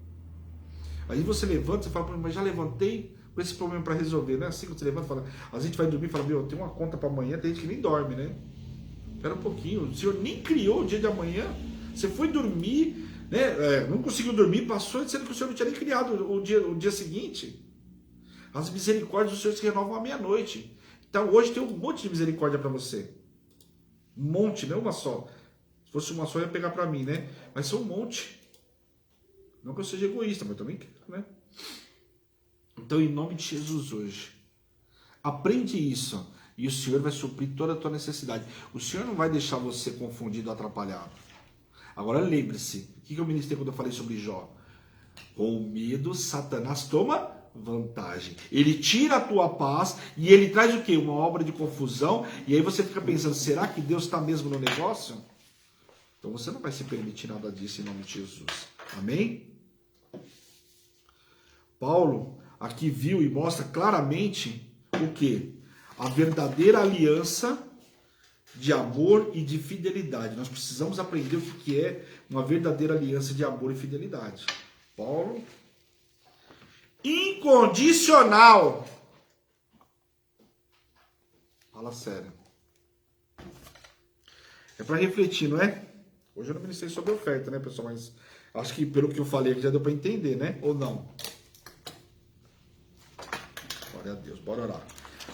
Aí você levanta e fala, mas já levantei com esse problema para resolver, né? Assim que você levanta e fala, a gente vai dormir e fala, meu, tem uma conta para amanhã, tem gente que nem dorme, né? Espera um pouquinho, o Senhor nem criou o dia de amanhã, você foi dormir, né? Não conseguiu dormir, passou dizendo que o Senhor não tinha nem criado o dia seguinte. As misericórdias do Senhor se renovam à meia-noite. Então hoje tem um monte de misericórdia para você. Um monte, não uma só. Se fosse uma só, eu ia pegar para mim, né? Mas são um monte. Não que eu seja egoísta, mas eu também quero, né? Então, em nome de Jesus hoje, aprende isso e o Senhor vai suprir toda a tua necessidade. O Senhor não vai deixar você confundido, atrapalhado. Agora lembre-se, o que eu ministrei quando eu falei sobre Jó? Com medo, Satanás toma vantagem. Ele tira a tua paz e ele traz o quê? Uma obra de confusão. E aí você fica pensando, será que Deus está mesmo no negócio? Então você não vai se permitir nada disso em nome de Jesus. Amém? Paulo aqui viu e mostra claramente o que? A verdadeira aliança de amor e de fidelidade. Nós precisamos aprender o que é uma verdadeira aliança de amor e fidelidade. Paulo, incondicional. Fala sério. É para refletir, não é? Hoje eu não ministrei sobre oferta, né, pessoal? Mas acho que pelo que eu falei aqui já deu para entender, né? Ou não? Glória a Deus, bora orar.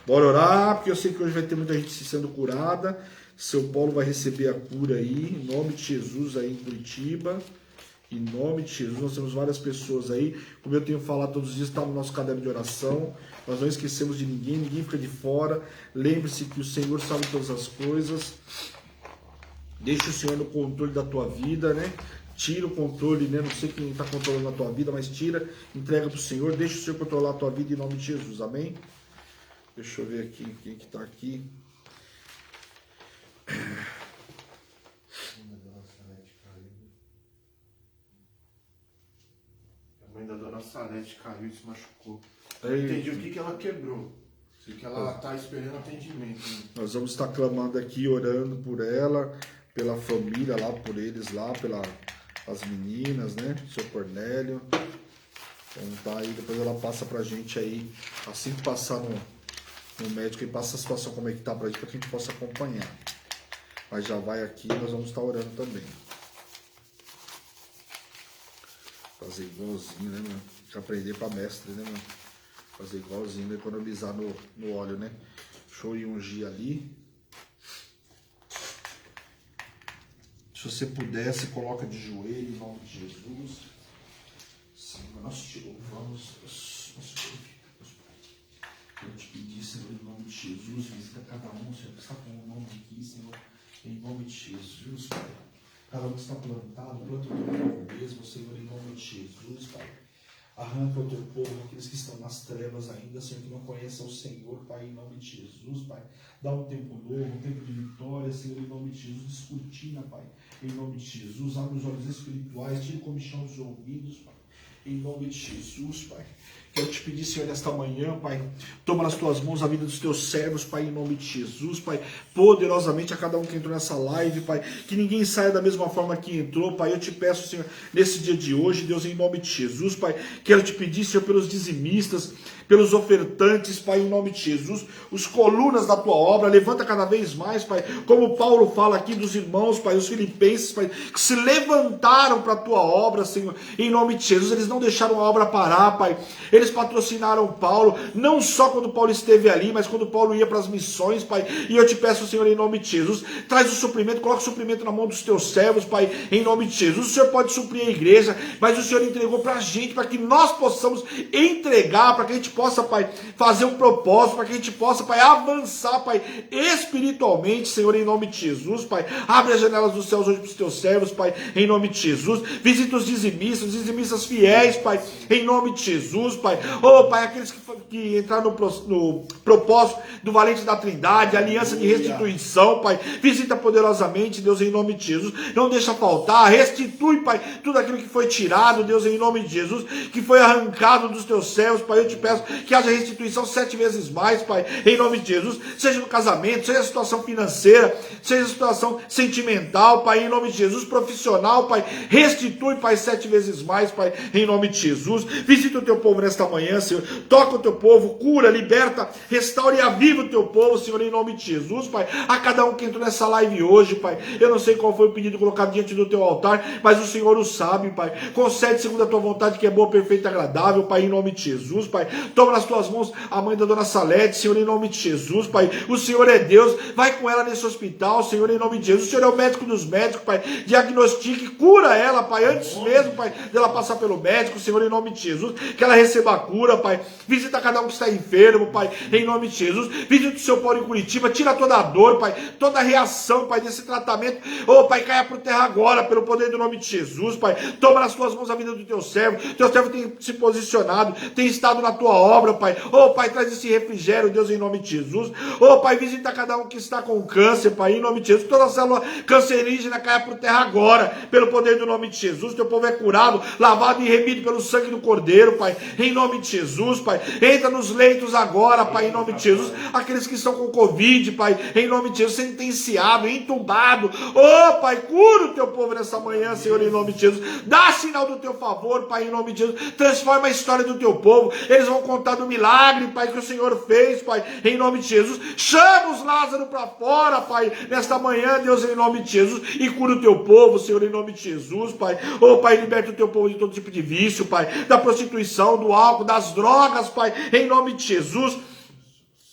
Bora orar, porque eu sei que hoje vai ter muita gente sendo curada. Seu Paulo vai receber a cura aí, em nome de Jesus aí em Curitiba. Em nome de Jesus, nós temos várias pessoas aí. Como eu tenho falado todos os dias, está no nosso caderno de oração. Nós não esquecemos de ninguém, ninguém fica de fora. Lembre-se que o Senhor sabe todas as coisas. Deixa o Senhor no controle da tua vida, né? Tira o controle, né? Não sei quem está controlando a tua vida, mas tira, entrega para o Senhor, deixa o Senhor controlar a tua vida em nome de Jesus, amém? Deixa eu ver aqui, quem que está aqui. A mãe da dona Salete caiu e se machucou. Ei. Eu entendi o que ela quebrou. Sei que ela está esperando atendimento. Né? Nós vamos estar clamando aqui, orando por ela, pela família lá, por eles lá, as meninas, né? Seu Cornélio. Então tá aí, depois ela passa pra gente aí, assim que passar no médico e passa a situação como é que tá pra gente, pra que a gente possa acompanhar. Mas já vai aqui, nós vamos estar orando também. Fazer igualzinho, né, mano? Deixa eu aprender pra mestre, né, mano? Fazer igualzinho, economizar no óleo, né? Deixa for e ungir ali. Se você puder, se coloca de joelho em nome de Jesus. Senhor, nós te louvamos, nós te glorificamos, Pai. Eu te pedi, Senhor, em nome de Jesus, visita cada um, Senhor, que está com o nome aqui, Senhor, em nome de Jesus, Pai. Cada um que está plantado, planta o teu povo mesmo, Senhor, em nome de Jesus, Pai. Arranca o teu povo, aqueles que estão nas trevas ainda, Senhor, que não conhecem o Senhor, Pai, em nome de Jesus, Pai. Dá um tempo novo, um tempo de vitória, Senhor, em nome de Jesus. Descortina, Pai, em nome de Jesus. Abre os olhos espirituais, tira o comichão dos ouvidos, Pai, em nome de Jesus, Pai. Quero te pedir, Senhor, nesta manhã, Pai, toma nas tuas mãos a vida dos teus servos, Pai, em nome de Jesus, Pai, poderosamente a cada um que entrou nessa live, Pai, que ninguém saia da mesma forma que entrou, Pai. Eu te peço, Senhor, nesse dia de hoje, Deus, em nome de Jesus, Pai, quero te pedir, Senhor, pelos dizimistas, pelos ofertantes, Pai, em nome de Jesus, os colunas da tua obra, levanta cada vez mais, Pai, como Paulo fala aqui dos irmãos, Pai, os filipenses, Pai, que se levantaram para a tua obra, Senhor, em nome de Jesus. Eles não deixaram a obra parar, Pai, eles patrocinaram Paulo, não só quando Paulo esteve ali, mas quando Paulo ia para as missões, Pai, e eu te peço, Senhor, em nome de Jesus, traz o suprimento, coloca o suprimento na mão dos teus servos, Pai, em nome de Jesus. O Senhor pode suprir a igreja, mas o Senhor entregou para a gente, para que nós possamos entregar, para que a gente possa, Pai, fazer um propósito, para que a gente possa, Pai, avançar, Pai, espiritualmente, Senhor, em nome de Jesus, Pai. Abre as janelas dos céus hoje para os teus servos, Pai, em nome de Jesus. Visita os dizimistas fiéis, Pai, em nome de Jesus, Pai. Oh, Pai, aqueles que entraram no propósito do Valente da Trindade, aliança de restituição, Pai. Visita poderosamente, Deus, em nome de Jesus. Não deixa faltar, restitui, Pai, tudo aquilo que foi tirado, Deus, em nome de Jesus, que foi arrancado dos teus servos, Pai. Eu te peço que haja restituição 7 vezes mais, Pai, em nome de Jesus, seja no casamento, seja a situação financeira, seja a situação sentimental, Pai, em nome de Jesus, profissional, Pai, restitui, Pai, 7 vezes mais, Pai, em nome de Jesus. Visita o teu povo nesta manhã, Senhor, toca o teu povo, cura, liberta, restaura e aviva o teu povo, Senhor, em nome de Jesus, Pai. A cada um que entrou nessa live hoje, Pai, eu não sei qual foi o pedido colocado diante do teu altar, mas o Senhor o sabe, Pai. Concede segundo a tua vontade, que é boa, perfeita e agradável, Pai, em nome de Jesus, Pai. Toma nas tuas mãos a mãe da dona Salete, Senhor, em nome de Jesus, Pai. O Senhor é Deus, vai com ela nesse hospital, Senhor, em nome de Jesus. O Senhor é o médico dos médicos, Pai. Diagnostique, cura ela, Pai, antes mesmo, Pai, dela passar pelo médico, Senhor, em nome de Jesus. Que ela receba a cura, Pai. Visita cada um que está enfermo, Pai, em nome de Jesus. Visita o seu Paulo em Curitiba, tira toda a dor, Pai, toda a reação, Pai, desse tratamento. Oh, Pai, caia por terra agora, pelo poder do nome de Jesus, Pai. Toma nas tuas mãos a vida do teu servo. Teu servo tem se posicionado, tem estado na tua obra, Pai. Oh, Pai, traz esse refrigério, Deus, em nome de Jesus. Oh, Pai, visita cada um que está com câncer, Pai, em nome de Jesus. Toda a célula cancerígena caia por terra agora, pelo poder do nome de Jesus. Teu povo é curado, lavado e remido pelo sangue do Cordeiro, Pai, em nome de Jesus, Pai. Entra nos leitos agora, Pai, em nome de Jesus. Aqueles que estão com Covid, Pai, em nome de Jesus, sentenciado, entubado. Oh, Pai, cura o teu povo nessa manhã, Senhor, em nome de Jesus. Dá sinal do teu favor, Pai, em nome de Jesus. Transforma a história do teu povo. Eles vão contar do milagre, Pai, que o Senhor fez, Pai, em nome de Jesus. Chama os Lázaro para fora, Pai, nesta manhã, Deus, em nome de Jesus. E cura o teu povo, Senhor, em nome de Jesus, Pai. Oh, Pai, liberta o teu povo de todo tipo de vício, Pai, da prostituição, do álcool, das drogas, Pai, em nome de Jesus.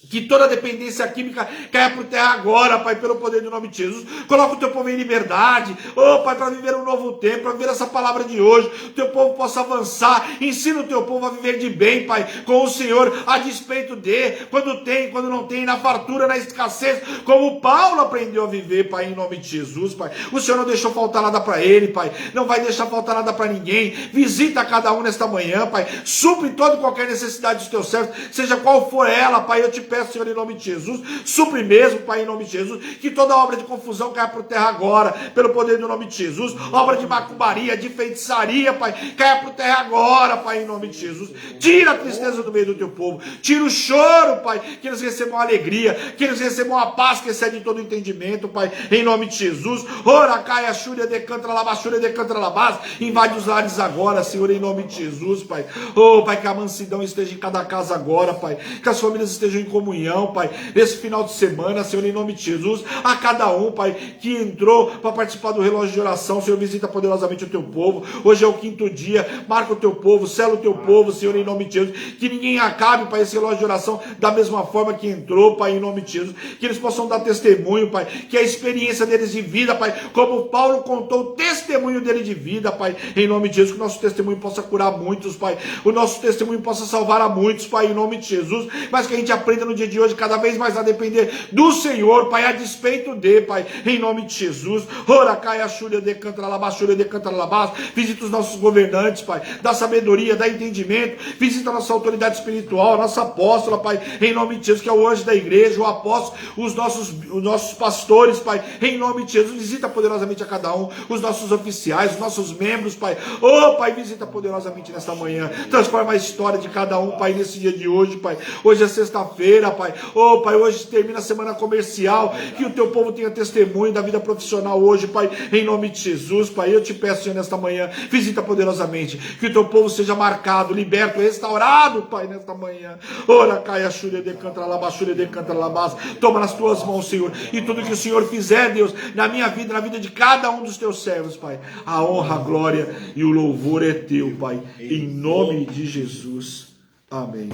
Que toda dependência química caia por terra agora, Pai, pelo poder do nome de Jesus. Coloca o teu povo em liberdade, oh, Pai, para viver um novo tempo, para viver essa palavra de hoje. O teu povo possa avançar. Ensina o teu povo a viver de bem, Pai, com o Senhor, a despeito de quando tem, quando não tem, na fartura, na escassez, como Paulo aprendeu a viver, Pai, em nome de Jesus, Pai. O Senhor não deixou faltar nada para ele, Pai. Não vai deixar faltar nada para ninguém. Visita cada um nesta manhã, Pai. Supre toda e qualquer necessidade dos teus servos, seja qual for ela, Pai. Eu te peço, Senhor, em nome de Jesus, supre mesmo, Pai, em nome de Jesus, que toda obra de confusão caia por terra agora, pelo poder do nome de Jesus. Obra de macumbaria, de feitiçaria, Pai, caia por terra agora, Pai, em nome de Jesus. Tira a tristeza do meio do teu povo, tira o choro, Pai, que eles recebam a alegria, que eles recebam a paz que excede todo entendimento, Pai, em nome de Jesus. Ora, caia, xúria, decantra, labaxúria, decantra, labás, invade os lares agora, Senhor, em nome de Jesus, Pai. Oh, Pai, que a mansidão esteja em cada casa agora, Pai, que as famílias estejam em comunhão, comunhão, Pai, nesse final de semana, Senhor, em nome de Jesus, a cada um, Pai, que entrou para participar do relógio de oração, Senhor, visita poderosamente o teu povo. Hoje é o 5º dia, marca o teu povo, sela o teu povo, Senhor, em nome de Jesus, que ninguém acabe, Pai, esse relógio de oração da mesma forma que entrou, Pai, em nome de Jesus, que eles possam dar testemunho, Pai, que a experiência deles de vida, Pai, como Paulo contou o testemunho dele de vida, Pai, em nome de Jesus, que o nosso testemunho possa curar muitos, Pai, o nosso testemunho possa salvar a muitos, Pai, em nome de Jesus, mas que a gente aprenda no dia de hoje cada vez mais a depender do Senhor, Pai, a despeito de, Pai, em nome de Jesus. Ora, caia, xúria, decanta, lalabás, xúria, decanta, lalabás. Visita os nossos governantes, Pai, dá sabedoria, dá entendimento, visita a nossa autoridade espiritual, a nossa apóstola, Pai, em nome de Jesus, que é o anjo da igreja, o apóstolo, os nossos pastores, Pai, em nome de Jesus, visita poderosamente a cada um, os nossos oficiais, os nossos membros, Pai, oh, Pai, visita poderosamente nesta manhã, transforma a história de cada um, Pai, nesse dia de hoje, Pai, hoje é sexta-feira, Pai, oh, Pai, hoje termina a semana comercial, que o teu povo tenha testemunho da vida profissional hoje, Pai, em nome de Jesus, Pai, eu te peço, Senhor, nesta manhã, visita poderosamente, que o teu povo seja marcado, liberto, restaurado, Pai, nesta manhã, ora, caia, xúria, decanta, lalabás, xúria, decanta, lalabás, toma nas tuas mãos, Senhor, e tudo que o Senhor fizer, Deus, na minha vida, na vida de cada um dos teus servos, Pai, a honra, a glória e o louvor é teu, Pai, em nome de Jesus, amém.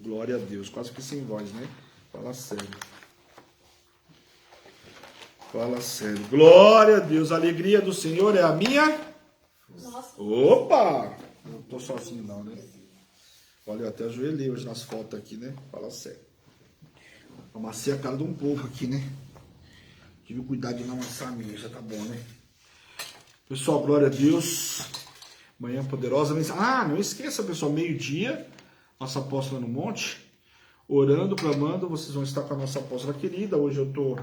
Glória a Deus, quase que sem voz, né? Fala sério. Fala sério. Glória a Deus, a alegria do Senhor é a minha. Nossa. Opa! Não tô sozinho não, né? Olha, eu até ajoelhei hoje nas fotos aqui, né? Fala sério. Amassei a cara de um povo aqui, né? Tive cuidado de não amassar a minha, já tá bom, né? Pessoal, glória a Deus. Manhã poderosa. Ah, não esqueça, pessoal, meio-dia, nossa apóstola no monte, orando, clamando, vocês vão estar com a nossa apóstola querida. Hoje eu tô...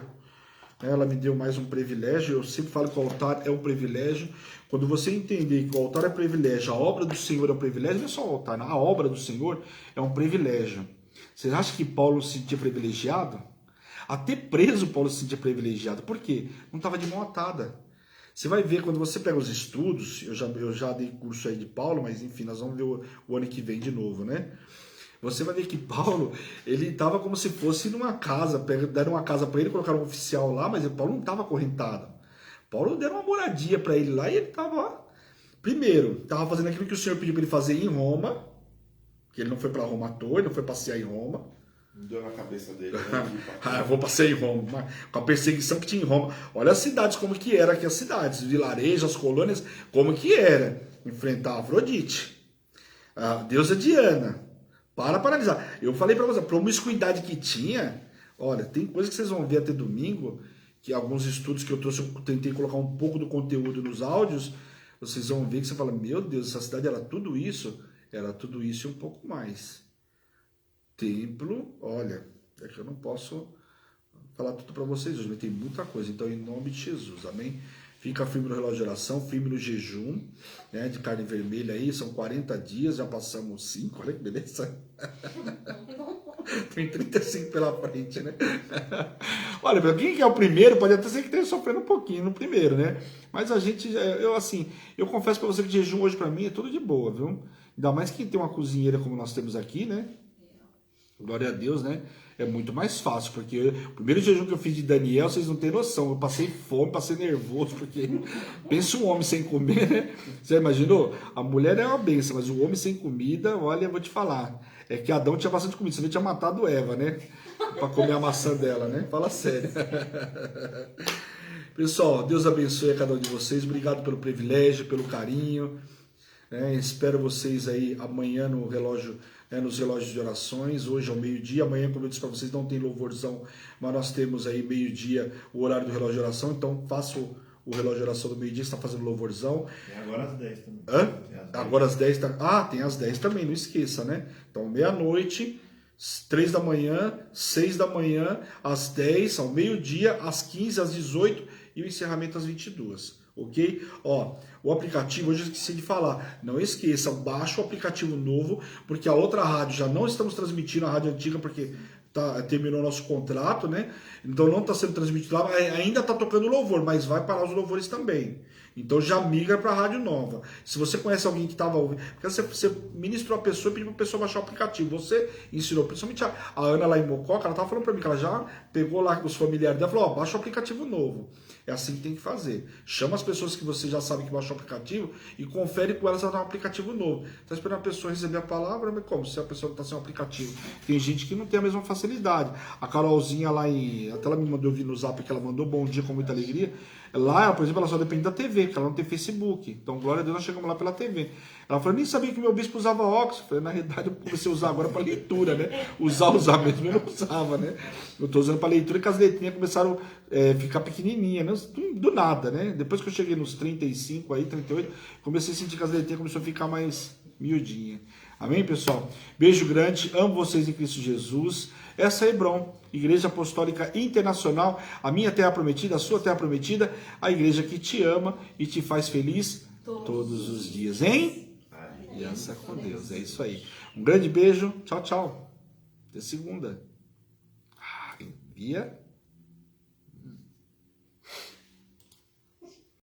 Ela me deu mais um privilégio. Eu sempre falo que o altar é um privilégio. Quando você entender que o altar é privilégio, a obra do Senhor é um privilégio, não é só o altar, não. A obra do Senhor é um privilégio. Vocês acham que Paulo se sentia privilegiado? Até preso Paulo se sentia privilegiado. Por quê? Não estava de mão atada. Você vai ver, quando você pega os estudos, eu já dei curso aí de Paulo, mas enfim, nós vamos ver o ano que vem de novo, né? Você vai ver que Paulo, ele estava como se fosse numa casa, deram uma casa para ele, colocaram um oficial lá, mas Paulo não estava acorrentado. Paulo deram uma moradia para ele lá e ele estava, primeiro, estava fazendo aquilo que o Senhor pediu para ele fazer em Roma, que ele não foi para Roma à toa, ele não foi passear em Roma. Não deu na cabeça dele. Ah, eu vou passear em Roma, com a perseguição que tinha em Roma. Olha as cidades, como que era aqui as cidades, os vilarejos, as colônias, como que era. Enfrentar a Afrodite, a deusa Diana. Para analisar. Eu falei para você, a promiscuidade que tinha, olha, tem coisa que vocês vão ver até domingo, que alguns estudos que eu trouxe, eu tentei colocar um pouco do conteúdo nos áudios, vocês vão ver que você fala, meu Deus, essa cidade era tudo isso e um pouco mais. Templo, olha, é que eu não posso falar tudo para vocês hoje, mas tem muita coisa, então em nome de Jesus, amém? Fica firme no relógio de oração, firme no jejum, né, de carne vermelha aí, são 40 dias, já passamos 5, olha que beleza. Tem 35 pela frente, né? Olha, quem que é o primeiro, pode até ser que esteja sofrendo um pouquinho no primeiro, né? Mas a gente, eu confesso para você que jejum hoje para mim é tudo de boa, viu? Ainda mais quem tem uma cozinheira como nós temos aqui, né? Glória a Deus, né? É muito mais fácil, porque o primeiro jejum que eu fiz de Daniel, vocês não têm noção, eu passei fome, passei nervoso, porque pensa um homem sem comer, né? Você imaginou? A mulher é uma benção, mas o homem sem comida, olha, eu vou te falar, é que Adão tinha bastante comida, senão ele tinha matado Eva, né? Para comer a maçã dela, né? Fala sério. Pessoal, Deus abençoe a cada um de vocês, obrigado pelo privilégio, pelo carinho, né? Espero vocês aí amanhã no relógio, nos relógios de orações, hoje ao meio-dia, amanhã, como eu disse para vocês, não tem louvorzão, mas nós temos aí meio-dia o horário do relógio de oração, então faça o relógio de oração do meio-dia, está fazendo louvorzão. Tem agora às 10 também. Hã? Agora às 10, tem às 10 também, não esqueça, né? Então, meia-noite, 3 da manhã, 6 da manhã, às 10, ao meio-dia, às 15, às 18 e o encerramento às 22. Ok? Ó, o aplicativo, hoje eu esqueci de falar, não esqueça, baixa o aplicativo novo, porque a outra rádio já não estamos transmitindo, a rádio antiga, porque terminou nosso contrato, né? Então não está sendo transmitido lá, ainda está tocando louvor, mas vai parar os louvores também. Então já migra para a rádio nova. Se você conhece alguém que estava ouvindo, porque você ministrou a pessoa e pediu para a pessoa baixar o aplicativo. Você ensinou, principalmente a Ana lá em Mococa, ela estava falando para mim que ela já pegou lá os familiares dela e falou: ó, baixa o aplicativo novo. É assim que tem que fazer. Chama as pessoas que você já sabe que baixou o aplicativo e confere com elas se ela tem um aplicativo novo. Está esperando a pessoa receber a palavra, mas como? Se a pessoa está sem um aplicativo. Tem gente que não tem a mesma facilidade. A Carolzinha lá até ela me mandou ouvir no zap que ela mandou bom dia com muita alegria. Lá, por exemplo, ela só depende da TV, porque ela não tem Facebook. Então, glória a Deus, nós chegamos lá pela TV. Ela falou: nem sabia que meu bispo usava óculos. Eu falei: na realidade, eu comecei a usar agora para leitura, né? Usar mesmo, eu não usava, né? Eu estou usando para leitura, que as letrinhas começaram a ficar pequenininhas, né? Do nada, né? Depois que eu cheguei nos 35, aí, 38, comecei a sentir que as letrinhas começaram a ficar mais miudinhas. Amém, pessoal? Beijo grande, amo vocês em Cristo Jesus. Essa é a Hebron, Igreja Apostólica Internacional, a minha terra prometida, a sua terra prometida, a igreja que te ama e te faz feliz todos os dias, hein? Aliança com Deus, é isso aí. Um grande beijo, tchau, tchau. Até segunda. Envia.